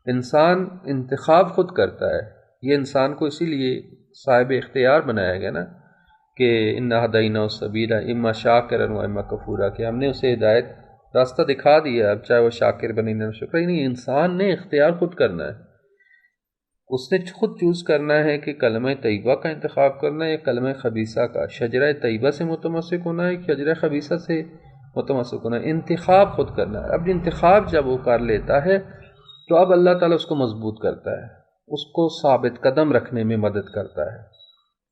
انسان انتخاب خود کرتا ہے، یہ انسان کو اسی لیے صاحب اختیار بنایا گیا نا کہ اِنَّا هَدَيْنَاهُ السَّبِيلَ إِمَّا شَاكِرًا وَإِمَّا كَفُورًا، کہ ہم نے اسے ہدایت راستہ دکھا دیا، اب چاہے وہ شاکر بنے نہ شکر، نہیں، انسان نے اختیار خود کرنا ہے، اس نے خود چوز کرنا ہے کہ کلمہ طیبہ کا انتخاب کرنا ہے یا کلمہ خبیثہ کا، شجرہ طیبہ سے متمسک ہونا ہے کہ شجرہ خبیثہ سے متمسک ہونا ہے، انتخاب خود کرنا ہے۔ اب انتخاب جب وہ کر لیتا ہے تو اب اللہ تعالیٰ اس کو مضبوط کرتا ہے، اس کو ثابت قدم رکھنے میں مدد کرتا ہے،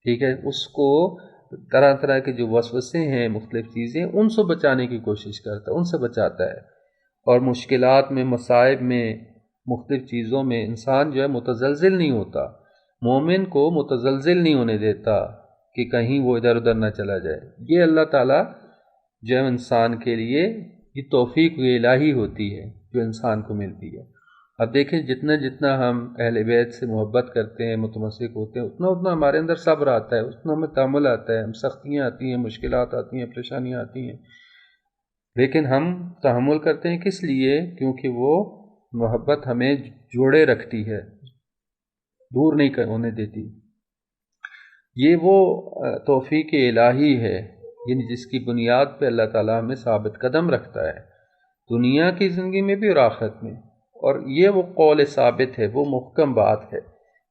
ٹھیک ہے، اس کو طرح طرح کے جو وسوسے ہیں، مختلف چیزیں، ان سے بچانے کی کوشش کرتا ہے، ان سے بچاتا ہے، اور مشکلات میں، مصائب میں، مختلف چیزوں میں انسان جو ہے متزلزل نہیں ہوتا، مومن کو متزلزل نہیں ہونے دیتا کہ کہیں وہ ادھر ادھر نہ چلا جائے۔ یہ اللہ تعالیٰ جو ہے انسان کے لیے یہ توفیق الہی ہوتی ہے جو انسان کو ملتی ہے۔ اب دیکھیں جتنا جتنا ہم اہل بیت سے محبت کرتے ہیں، متمسک ہوتے ہیں، اتنا اتنا ہمارے اندر صبر آتا ہے، اتنا ہمیں تحمل آتا ہے، ہم سختیاں آتی ہیں، مشکلات آتی ہیں، پریشانیاں آتی ہیں، لیکن ہم تحمل کرتے ہیں کس لیے؟ کیونکہ وہ محبت ہمیں جوڑے رکھتی ہے، دور نہیں ہونے دیتی۔ یہ وہ توفیق الہی ہے، یعنی جس کی بنیاد پہ اللہ تعالیٰ ہمیں ثابت قدم رکھتا ہے دنیا کی زندگی میں بھی اور آخرت میں۔ اور یہ وہ قول ثابت ہے، وہ محکم بات ہے،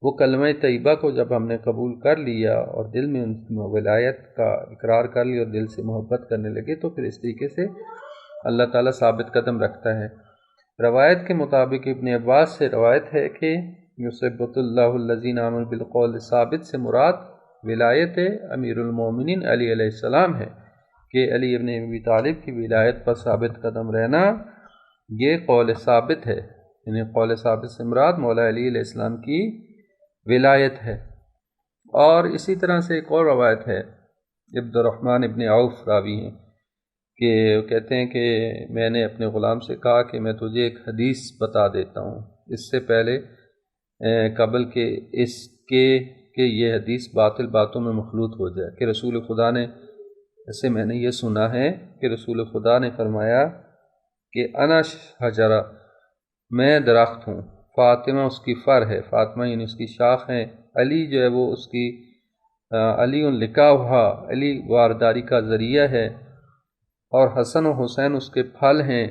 وہ کلمہ طیبہ کو جب ہم نے قبول کر لیا اور دل میں ان ولایت کا اقرار کر لیا اور دل سے محبت کرنے لگے تو پھر اس طریقے سے اللہ تعالیٰ ثابت قدم رکھتا ہے۔ روایت کے مطابق ابن عباس سے روایت ہے کہ یثبت اللہ الذین آمنوا بالقول ثابت سے مراد ولایت امیر المومنین علی علیہ السلام ہے، کہ علی ابن ابی طالب کی ولایت پر ثابت قدم رہنا یہ قول ثابت ہے، یعنی قول ثابت سے مراد مولا علی علیہ السلام کی ولایت ہے۔ اور اسی طرح سے ایک اور روایت ہے، عبد الرحمن ابن عوف راوی ہیں کہ وہ کہتے ہیں کہ میں نے اپنے غلام سے کہا کہ میں تجھے ایک حدیث بتا دیتا ہوں اس سے پہلے قبل کہ اس کے کہ یہ حدیث باطل باتوں میں مخلوط ہو جائے، کہ رسول خدا نے ایسے میں نے یہ سنا ہے کہ رسول خدا نے فرمایا کہ انا شجرہ، میں درخت ہوں، فاطمہ اس کی فر ہے، فاطمہ یعنی اس کی شاخ ہیں، علی جو ہے وہ اس کی علی لکا ہوا، علی وارداری کا ذریعہ ہے، اور حسن و حسین اس کے پھل ہیں،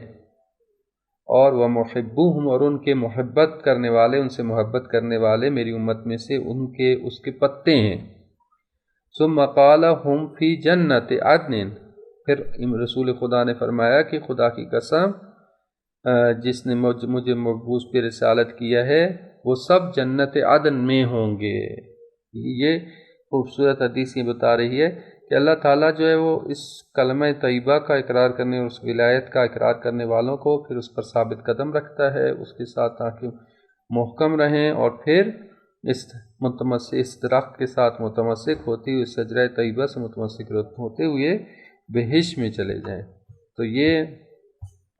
اور وہ محبوہم، اور ان کے محبت کرنے والے، ان سے محبت کرنے والے میری امت میں سے اس کے پتے ہیں۔ ثم قال ہم فی جنت عدن، پھر رسول خدا نے فرمایا کہ خدا کی قسم جس نے مجھے مبعوث پہ رسالت کیا ہے وہ سب جنت عدن میں ہوں گے۔ یہ خوبصورت حدیث یہ بتا رہی ہے کہ اللہ تعالیٰ جو ہے وہ اس کلمہ طیبہ کا اقرار کرنے اور اس ولایت کا اقرار کرنے والوں کو پھر اس پر ثابت قدم رکھتا ہے اس کے ساتھ، تاکہ محکم رہیں، اور پھر اس درخت کے ساتھ متمسک ہوتی ہوئی شجرہ طیبہ سے متمسک ہوتے ہوئے بہشت میں چلے جائیں۔ تو یہ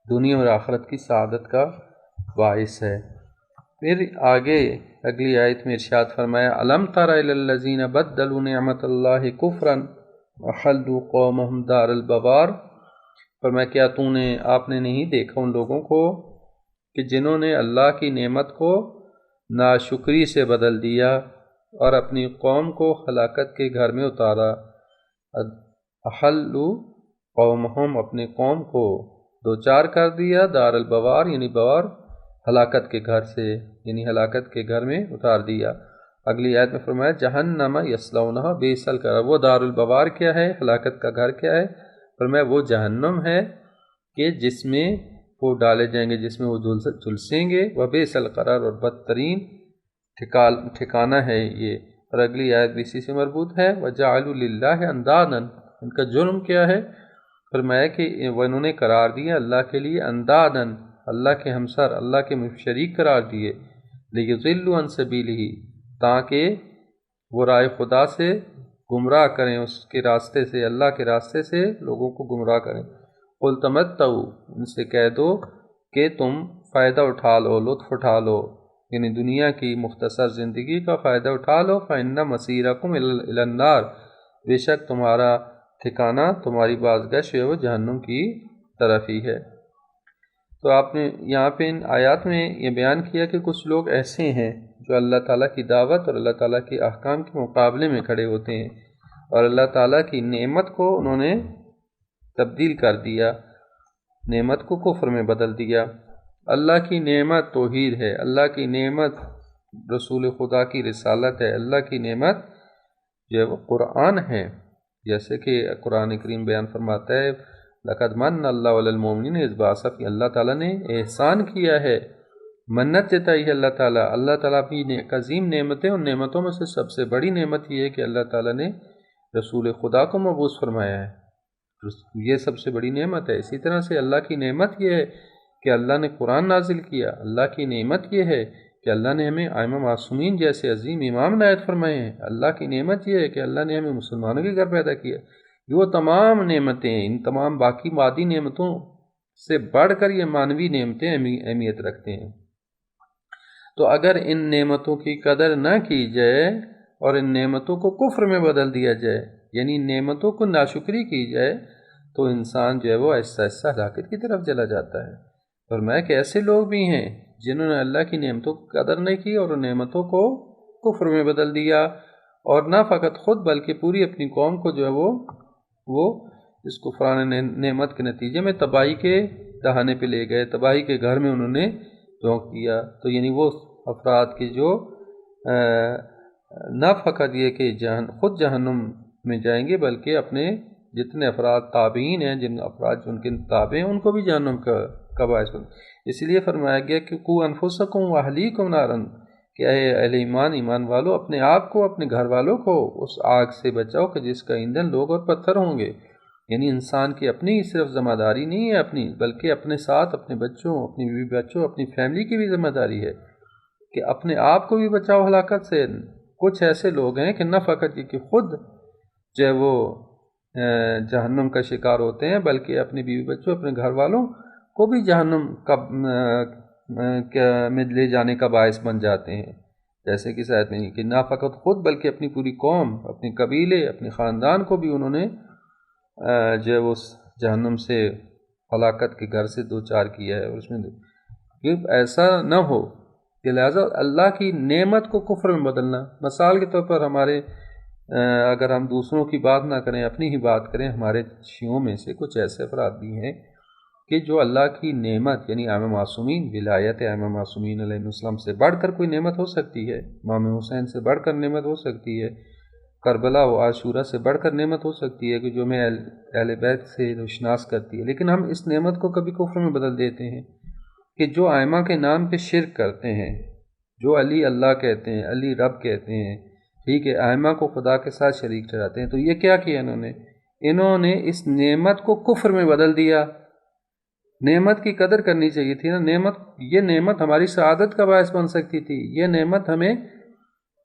دنیا اور آخرت کی سعادت کا باعث ہے۔ پھر آگے اگلی آیت میں ارشاد فرمایا الم تر الی الذین بدلوا نعمت اللہ کفرا وحلوا قومهم دار البوار، فرمایا کیا آپ نے نہیں دیکھا ان لوگوں کو کہ جنہوں نے اللہ کی نعمت کو ناشکری سے بدل دیا اور اپنی قوم کو ہلاکت کے گھر میں اتارا۔ احلوا قومهم، اپنے قوم کو دوچار کر دیا، دار البوار یعنی بوار ہلاکت کے گھر سے، یعنی ہلاکت کے گھر میں اتار دیا۔ اگلی آیت میں فرمایا جہنم یصلونہا بئس القرار، وہ دار البوار کیا ہے، ہلاکت کا گھر کیا ہے، فرمایا وہ جہنم ہے کہ جس میں وہ ڈالے جائیں گے، جس میں وہ جھلسیں گے، وبئس القرار، اور بدترین ٹھکانہ ہے یہ۔ اور اگلی آیت بھی اسی سے مربوط ہے وجعلوا للہ اندادا، ان کا جرم کیا ہے، فرمایا کہ وہ انہوں نے قرار دیا اللہ کے لیے اندادن، اللہ کے ہمسر، اللہ کے شریک قرار دیے، لیضلوا عن سبیلہ، تاکہ وہ راہ خدا سے گمراہ کریں، اس کے راستے سے، اللہ کے راستے سے لوگوں کو گمراہ کریں۔ قل تمتعوا، ان سے کہہ دو کہ تم فائدہ اٹھا لو، لطف اٹھا لو، یعنی دنیا کی مختصر زندگی کا فائدہ اٹھا لو، فإن مصیرکم الی النار، بے شک تمہارا ٹھکانہ، تمہاری بازگشت ہے وہ جہنم کی طرف ہی ہے۔ تو آپ نے یہاں پہ ان آیات میں یہ بیان کیا کہ کچھ لوگ ایسے ہیں جو اللہ تعالیٰ کی دعوت اور اللہ تعالیٰ کے احکام کے مقابلے میں کھڑے ہوتے ہیں، اور اللہ تعالیٰ کی نعمت کو انہوں نے تبدیل کر دیا، نعمت کو کفر میں بدل دیا۔ اللہ کی نعمت توحید ہے، اللہ کی نعمت رسول خدا کی رسالت ہے، اللہ کی نعمت جو ہے وہ قرآن ہے، جیسے کہ قرآن کریم بیان فرماتا ہے لقد من اللہ علی المؤمنین اذ بعث فیہم، اللہ تعالیٰ نے احسان کیا ہے، منت جتائی ہے اللہ تعالیٰ۔ اللہ تعالیٰ کی عظیم نعمتیں، ان نعمتوں میں سے سب سے بڑی نعمت یہ ہے کہ اللہ تعالیٰ نے رسول خدا کو مبعوث فرمایا ہے، یہ سب سے بڑی نعمت ہے۔ اسی طرح سے اللہ کی نعمت یہ ہے کہ اللہ نے قرآن نازل کیا، اللہ کی نعمت یہ ہے کہ اللہ نے ہمیں ائمہ معصومین جیسے عظیم امام عنایت فرمائے ہیں، اللہ کی نعمت یہ ہے کہ اللہ نے ہمیں مسلمانوں کے گھر پیدا کیا۔ یہ وہ تمام نعمتیں، ان تمام باقی مادی نعمتوں سے بڑھ کر یہ معنوی نعمتیں اہمیت رکھتے ہیں۔ تو اگر ان نعمتوں کی قدر نہ کی جائے اور ان نعمتوں کو کفر میں بدل دیا جائے، یعنی ان نعمتوں کو ناشکری کی جائے، تو انسان جو ہے وہ آہستہ آہستہ ہلاکت کی طرف چلا جاتا ہے۔ فرمایا کہ ایسے لوگ بھی ہیں جنہوں نے اللہ کی نعمتوں کی قدر نہیں کی اور ان نعمتوں کو کفر میں بدل دیا، اور نہ فقط خود بلکہ پوری اپنی قوم کو جو ہے وہ اس کفران نعمت کے نتیجے میں تباہی کے دہانے پہ لے گئے، تباہی کے گھر میں انہوں نے جھونک دیا۔ تو یعنی وہ افراد کے جو نہ فقط یہ کہ خود جہنم میں جائیں گے، بلکہ اپنے جتنے افراد تابعین ہیں، جن افراد جو ان کے تابع ہیں، ان کو بھی جہنم کا باعث بن، اس لیے فرمایا گیا کہ قو انفسکم واہلیکم نارن، کہ اے اہل ایمان، ایمان والو، اپنے آپ کو، اپنے گھر والوں کو اس آگ سے بچاؤ کہ جس کا ایندھن لوگ اور پتھر ہوں گے۔ یعنی انسان کی اپنی صرف ذمہ داری نہیں ہے اپنی، بلکہ اپنے ساتھ اپنے بچوں، اپنی بیوی بچوں، اپنی فیملی کی بھی ذمہ داری ہے کہ اپنے آپ کو بھی بچاؤ ہلاکت سے۔ کچھ ایسے لوگ ہیں کہ نہ فقط یہ کہ خود جو ہے وہ جہنم کا شکار ہوتے ہیں، بلکہ اپنے بیوی بچوں، اپنے گھر والوں کو بھی جہنم کا میں لے جانے کا باعث بن جاتے ہیں، جیسے کہ شاید نہیں کہ نہ فقط خود بلکہ اپنی پوری قوم، اپنے قبیلے، اپنے خاندان کو بھی انہوں نے جو ہے وہ جہنم سے، ہلاکت کے گھر سے دوچار کیا ہے۔ اور اس میں کہ ایسا نہ ہو کہ لہٰذا اللہ کی نعمت کو کفر میں بدلنا۔ مثال کے طور پر ہمارے اگر ہم دوسروں کی بات نہ کریں، اپنی ہی بات کریں، ہمارے شیعوں میں سے کچھ ایسے افراد بھی ہیں کہ جو اللہ کی نعمت، یعنی امام معصومین، ولایت امام معصومین علیہ السلام سے بڑھ کر کوئی نعمت ہو سکتی ہے، امام حسین سے بڑھ کر نعمت ہو سکتی ہے، کربلا و عاشورہ سے بڑھ کر نعمت ہو سکتی ہے کہ جو میں اہل بیت سے روشناس کرتی ہے، لیکن ہم اس نعمت کو کبھی کفر میں بدل دیتے ہیں کہ جو ائمہ کے نام پہ شرک کرتے ہیں، جو علی اللہ کہتے ہیں، علی رب کہتے ہیں، ٹھیک ہے، ائمہ کو خدا کے ساتھ شریک ٹھہراتے ہیں، تو یہ کیا کیا انہوں نے اس نعمت کو کفر میں بدل دیا۔ نعمت کی قدر کرنی چاہیے تھی نا، یہ نعمت ہماری سعادت کا باعث بن سکتی تھی، یہ نعمت ہمیں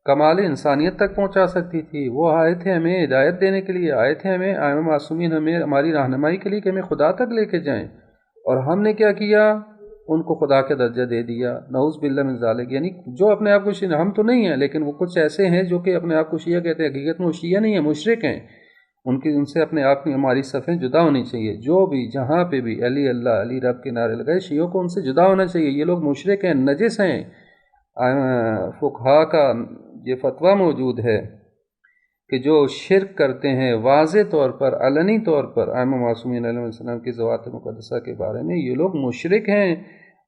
کمال انسانیت تک پہنچا سکتی تھی۔ وہ آئے تھے ہمیں ہدایت دینے کے لیے، آئے تھے ہمیں ائمہ معصومین، ہمیں ہماری رہنمائی کے لیے کہ ہمیں خدا تک لے کے جائیں، اور ہم نے کیا کیا؟ ان کو خدا کا درجہ دے دیا، نعوذ باللہ من ذالک۔ یعنی جو اپنے آپ کو شیعہ، ہم تو نہیں ہیں لیکن وہ کچھ ایسے ہیں جو کہ اپنے آپ کو شیعہ کہتے ہیں، حقیقت میں وہ شیعہ نہیں ہیں، مشرک ہیں۔ ان سے اپنے آپ کی ہماری صفیں جدا ہونی چاہیے۔ جو بھی جہاں پہ بھی علی اللہ، علی رب کے نعرے لگائے، شیعوں کو ان سے جدا ہونا چاہیے، یہ لوگ مشرک ہیں، نجس ہیں۔ فقہا کا یہ فتویٰ موجود ہے کہ جو شرک کرتے ہیں واضح طور پر، علنی طور پر ائمہ معصومین علیہ السلام کی ذوات مقدسہ کے بارے میں، یہ لوگ مشرک ہیں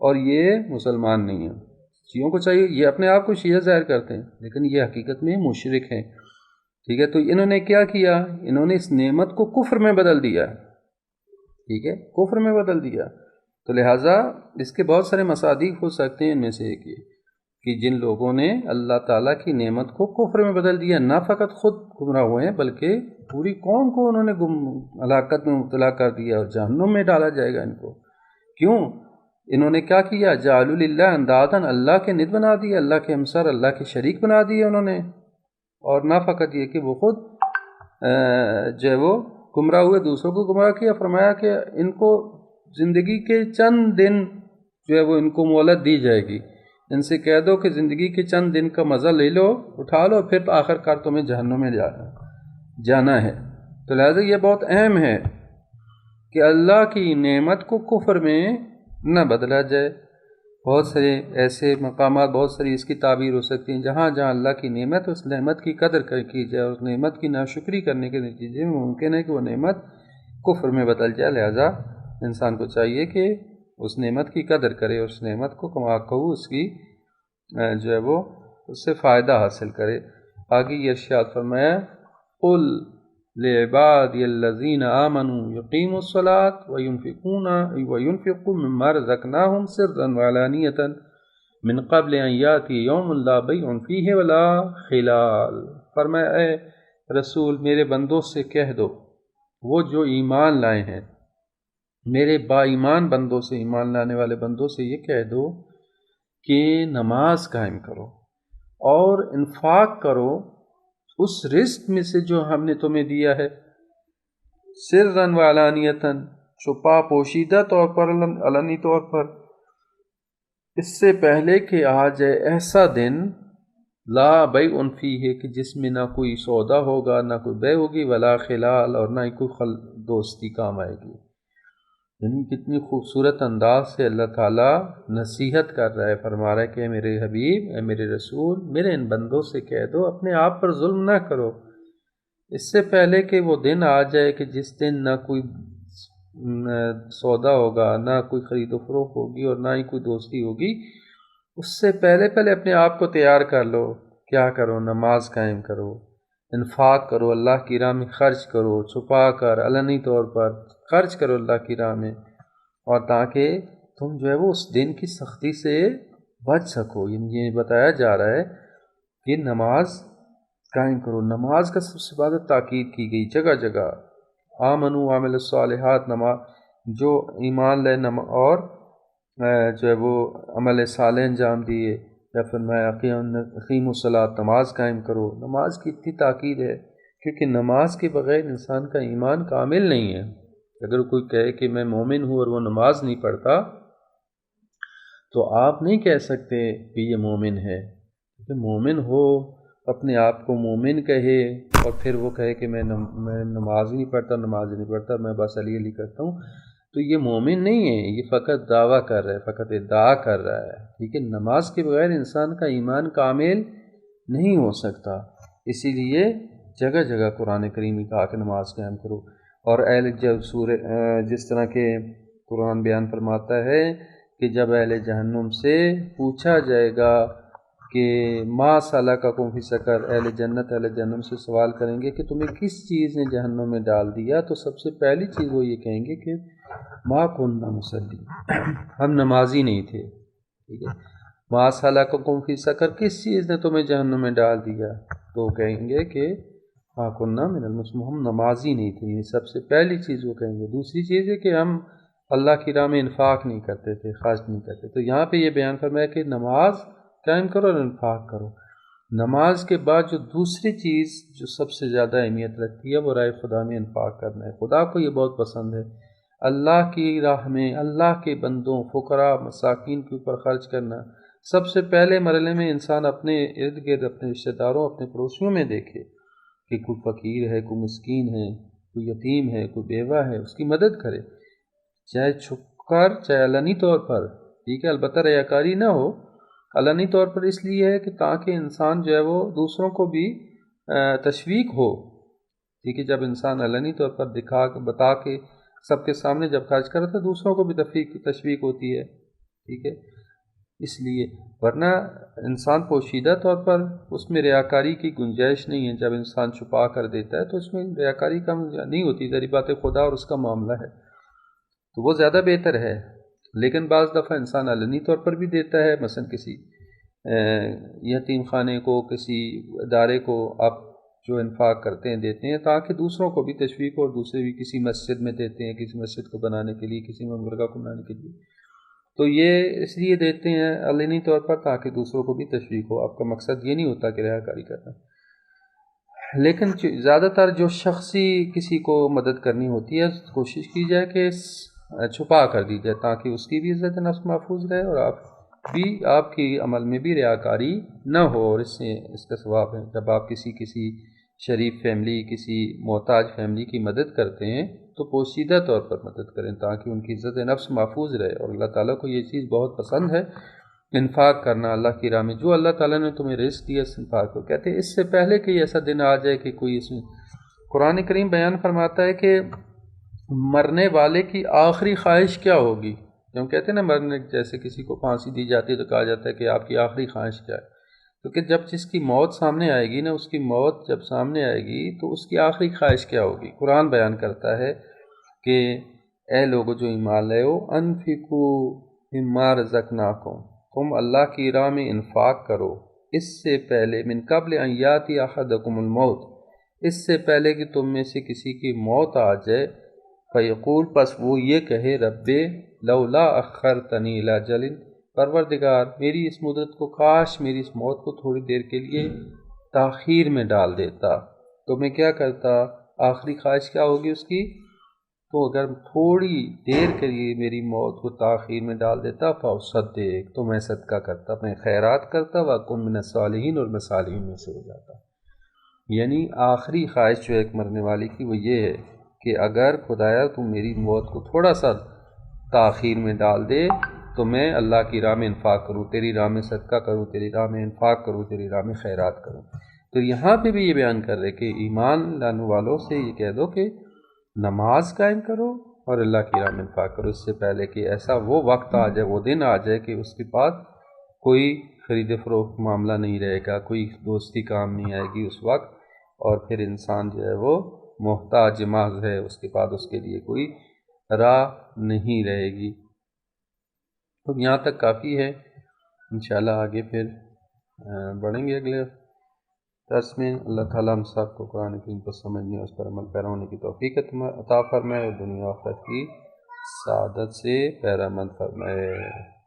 اور یہ مسلمان نہیں ہیں۔ شیعوں کو چاہیے، یہ اپنے آپ کو شیعہ ظاہر کرتے ہیں لیکن یہ حقیقت میں مشرک ہیں، ٹھیک ہے۔ تو انہوں نے کیا کیا؟ انہوں نے اس نعمت کو کفر میں بدل دیا، ٹھیک ہے، کفر میں بدل دیا۔ تو لہٰذا اس کے بہت سارے مصادیق ہو سکتے ہیں، ان میں سے ایک یہ کہ جن لوگوں نے اللہ تعالیٰ کی نعمت کو کفر میں بدل دیا، نہ فقط خود گمراہ ہوئے ہیں بلکہ پوری قوم کو انہوں نے ہلاکت میں مبتلا کر دیا اور جہنم میں ڈالا جائے گا ان کو۔ کیوں؟ انہوں نے کیا کیا؟ جعلوا للہ اندادا، اللہ کے ند بنا دیے، اللہ کے ہمسر، اللہ کے شریک بنا دیے انہوں نے۔ اور نہ فقط یہ کہ وہ خود جو ہے وہ گمراہ ہوئے، دوسروں کو گمراہ کیا۔ فرمایا کہ ان کو زندگی کے چند دن جو ہے وہ ان کو مہلت دی جائے گی، ان سے کہہ دو کہ زندگی کے چند دن کا مزہ لے لو، اٹھا لو، پھر آخر کار تمہیں جہنم میں جانا ہے۔ تو لہٰذا یہ بہت اہم ہے کہ اللہ کی نعمت کو کفر میں نہ بدلا جائے۔ بہت سارے ایسے مقامات، بہت ساری اس کی تعبیر ہو سکتی ہیں جہاں جہاں اللہ کی نعمت، اس نعمت کی قدر کی جائے، اس نعمت کی ناشکری کرنے کے نتیجے میں ممکن ہے کہ وہ نعمت کفر میں بدل جائے۔ لہٰذا انسان کو چاہیے کہ اس نعمت کی قدر کرے، اس نعمت کو کما کہو، اس کی جو ہے وہ اس سے فائدہ حاصل کرے۔ آگے یہ ارشاد فرمایا، قل لعبادی الذین آمنوا یقیموا الصلاۃ وینفقوا مما رزقناہم سرا وعلانیۃ من قبل ان یاتی یوم لا بیع فیہ ولا خلال۔ فرمایا اے رسول، میرے بندوں سے کہہ دو، وہ جو ایمان لائے ہیں، میرے با ایمان بندوں سے، ایمان لانے والے بندوں سے یہ کہہ دو کہ نماز قائم کرو اور انفاق کرو اس رزق میں سے جو ہم نے تمہیں دیا ہے، سرًا وعلانیۃً، چھپا پوشیدہ طور پر، علنی طور پر، اس سے پہلے کہ آ جائے ایسا دن لا بیع فیہ، کہ جس میں نہ کوئی سودا ہوگا، نہ کوئی بیع ہوگی، ولا خلال، اور نہ ہی کوئی دوستی کام آئے گی۔ یعنی کتنی خوبصورت انداز سے اللہ تعالیٰ نصیحت کر رہا ہے، فرما رہا ہے کہ اے میرے حبیب، اے میرے رسول، میرے ان بندوں سے کہہ دو اپنے آپ پر ظلم نہ کرو، اس سے پہلے کہ وہ دن آ جائے کہ جس دن نہ کوئی سودا ہوگا، نہ کوئی خرید و فروخت ہوگی، اور نہ ہی کوئی دوستی ہوگی۔ اس سے پہلے اپنے آپ کو تیار کر لو۔ کیا کرو؟ نماز قائم کرو، انفاق کرو، اللہ کی راہ میں خرچ کرو، چھپا کر، علنی طور پر خرچ کرو اللہ کی راہ میں، اور تاکہ تم جو ہے وہ اس دن کی سختی سے بچ سکو. یہ بتایا جا رہا ہے کہ نماز قائم کرو. نماز کا سب سے زیادہ تاکید کی گئی جگہ جگہ. آمنو عامل الصالحات، نماز جو ایمان لے اور جو ہے وہ عمل صالح انجام دیے، یا فرمایا اقیموا الصلاۃ، نماز قائم کرو. نماز کی اتنی تاکید ہے کیونکہ نماز کے بغیر انسان کا ایمان کامل نہیں ہے. اگر کوئی کہے کہ میں مومن ہوں اور وہ نماز نہیں پڑھتا تو آپ نہیں کہہ سکتے کہ یہ مومن ہے. کہ مومن ہو اپنے آپ کو مومن کہے اور پھر وہ کہے کہ میں نماز نہیں پڑھتا، میں بس علی علی کرتا ہوں، تو یہ مومن نہیں ہے. یہ فقط دعویٰ کر رہا ہے، فقط ادعا کر رہا ہے. ٹھیک ہے، نماز کے بغیر انسان کا ایمان کامل نہیں ہو سکتا. اسی لیے جگہ جگہ قرآن کریم نے کہا کہ نماز قائم کرو. اور جس طرح کے قرآن بیان فرماتا ہے کہ جب اہل جہنم سے پوچھا جائے گا کہ ما سلککم فی سقر، اہل جنم سے سوال کریں گے کہ تمہیں کس چیز نے جہنم میں ڈال دیا، تو سب سے پہلی چیز وہ یہ کہیں گے کہ ما کننا مصلی، ہم نمازی نہیں تھے. ٹھیک ہے، ما سلککم فی سقر، کس چیز نے تمہیں جہنم میں ڈال دیا، تو وہ کہیں گے کہ ما کننا من المسلمین، ہم نمازی نہیں تھے. یہ سب سے پہلی چیز وہ کہیں گے. دوسری چیز ہے کہ ہم اللہ کی راہ میں انفاق نہیں کرتے تھے، خرچ نہیں کرتے. تو یہاں پہ یہ بیان فرمایا کہ نماز قائم کرو اور انفاق کرو. نماز کے بعد جو دوسری چیز جو سب سے زیادہ اہمیت رکھتی ہے وہ راہ خدا میں انفاق کرنا ہے. خدا کو یہ بہت پسند ہے. اللہ کی راہ میں اللہ کے بندوں، فقراء، مساکین کے اوپر خرچ کرنا. سب سے پہلے مرحلے میں انسان اپنے ارد گرد، اپنے رشتہ داروں، اپنے پڑوسیوں میں دیکھے کہ کوئی فقیر ہے، کوئی مسکین ہے، کوئی یتیم ہے، کوئی بیوہ ہے، اس کی مدد کرے، چاہے چھپ کر چاہے علنی طور پر. ٹھیک ہے، البتہ ریاکاری نہ ہو. علنی طور پر اس لیے ہے کہ تاکہ انسان جو ہے وہ دوسروں کو بھی تشویق ہو. ٹھیک ہے، جب انسان علنی طور پر بتا کے سب کے سامنے جب خرچ کرتا ہے دوسروں کو بھی تشویق ہوتی ہے. ٹھیک ہے، اس لیے. ورنہ انسان پوشیدہ طور پر اس میں ریاکاری کی گنجائش نہیں ہے. جب انسان چھپا کر دیتا ہے تو اس میں ریاکاری کم نہیں ہوتی. ذری بات خدا اور اس کا معاملہ ہے تو وہ زیادہ بہتر ہے. لیکن بعض دفعہ انسان علنی طور پر بھی دیتا ہے، مثلا کسی یتیم خانے کو، کسی ادارے کو آپ جو انفاق کرتے ہیں دیتے ہیں تاکہ دوسروں کو بھی تشویق ہو، اور دوسرے بھی کسی مسجد میں دیتے ہیں، کسی مسجد کو بنانے کے لیے، کسی ممبرگاہ کو بنانے کے لیے. تو یہ اس لیے دیتے ہیں علنی طور پر تاکہ دوسروں کو بھی تشویق ہو. آپ کا مقصد یہ نہیں ہوتا کہ ریاکاری کرنا. لیکن زیادہ تر جو شخصی کسی کو مدد کرنی ہوتی ہے کوشش کی جائے کہ چھپا کر دی جائے تاکہ اس کی بھی عزت نفس محفوظ رہے اور آپ کی عمل میں بھی ریاکاری نہ ہو. اور اس کا ثواب ہے. جب آپ کسی شریف فیملی، کسی محتاج فیملی کی مدد کرتے ہیں تو پوشیدہ طور پر مدد کریں تاکہ ان کی عزت نفس محفوظ رہے. اور اللہ تعالیٰ کو یہ چیز بہت پسند ہے، انفاق کرنا اللہ کی راہ میں. جو اللہ تعالیٰ نے تمہیں رزق دیا اس انفاق کو. کہتے ہیں اس سے پہلے کہ ایسا دن آ جائے کہ کوئی اس میں، قرآن کریم بیان فرماتا ہے کہ مرنے والے کی آخری خواہش کیا ہوگی. ہم کہتے ہیں نا مرنے، جیسے کسی کو پھانسی دی جاتی ہے تو کہا جاتا ہے کہ آپ کی آخری خواہش کیا ہے. تو کہ جب جس کی موت سامنے آئے گی نا، اس کی موت جب سامنے آئے گی تو اس کی آخری خواہش کیا ہوگی. قرآن بیان کرتا ہے کہ اے لوگو جو ایمان لائے ہو، انفقوا مما رزقناکم، تم اللہ کی راہ میں انفاق کرو اس سے پہلے، من قبل ان یاتی احدکم الموت، اس سے پہلے کہ تم میں سے کسی کی موت آ جائے. فیقول، پس وہ یہ کہے، رب لولا اخرتنی الی اجل، پروردگار میری اس مدت کو، کاش میری اس موت کو تھوڑی دیر کے لیے تاخیر میں ڈال دیتا تو میں کیا کرتا. آخری خواہش کیا ہوگی اس کی؟ تو اگر تھوڑی دیر کے لیے میری موت کو تاخیر میں ڈال دیتا، فاصدق، تو میں صدقہ کرتا، میں خیرات کرتا، وَأَكُن مِّنَ الصَّالِحِينَ، اور میں صالحین میں سے ہو جاتا. یعنی آخری خواہش جو ایک مرنے والی کی وہ یہ ہے کہ اگر خدایا تم میری موت کو تھوڑا سا تاخیر میں ڈال دے تو میں اللہ کی راہ میں انفاق کروں، تیری راہ میں صدقہ کروں، تیری راہ میں انفاق کروں، تیری راہ میں خیرات کروں. تو یہاں پہ بھی یہ بیان کر رہے کہ ایمان لانے والوں سے یہ کہہ دو کہ نماز قائم کرو اور اللہ کی راہ میں انفاق کرو، اس سے پہلے کہ ایسا وہ وقت آ جائے، وہ دن آ جائے کہ اس کے بعد کوئی خرید فروخت معاملہ نہیں رہے گا، کوئی دوستی کام نہیں آئے گی اس وقت، اور پھر انسان جو ہے وہ محتاج محض ہے، اس کے بعد اس کے لیے کوئی راہ نہیں رہے گی. تو یہاں تک کافی ہے، انشاءاللہ آگے پھر بڑھیں گے اگلے درس میں۔ اللہ تعالیٰ ہم سب کو قرآن کریم کو سمجھنے اور اس پر عمل پیرا ہونے کی توفیق عطا فرمائے اور دنیا و آخرت کی سعادت سے بہرہ مند فرمائے۔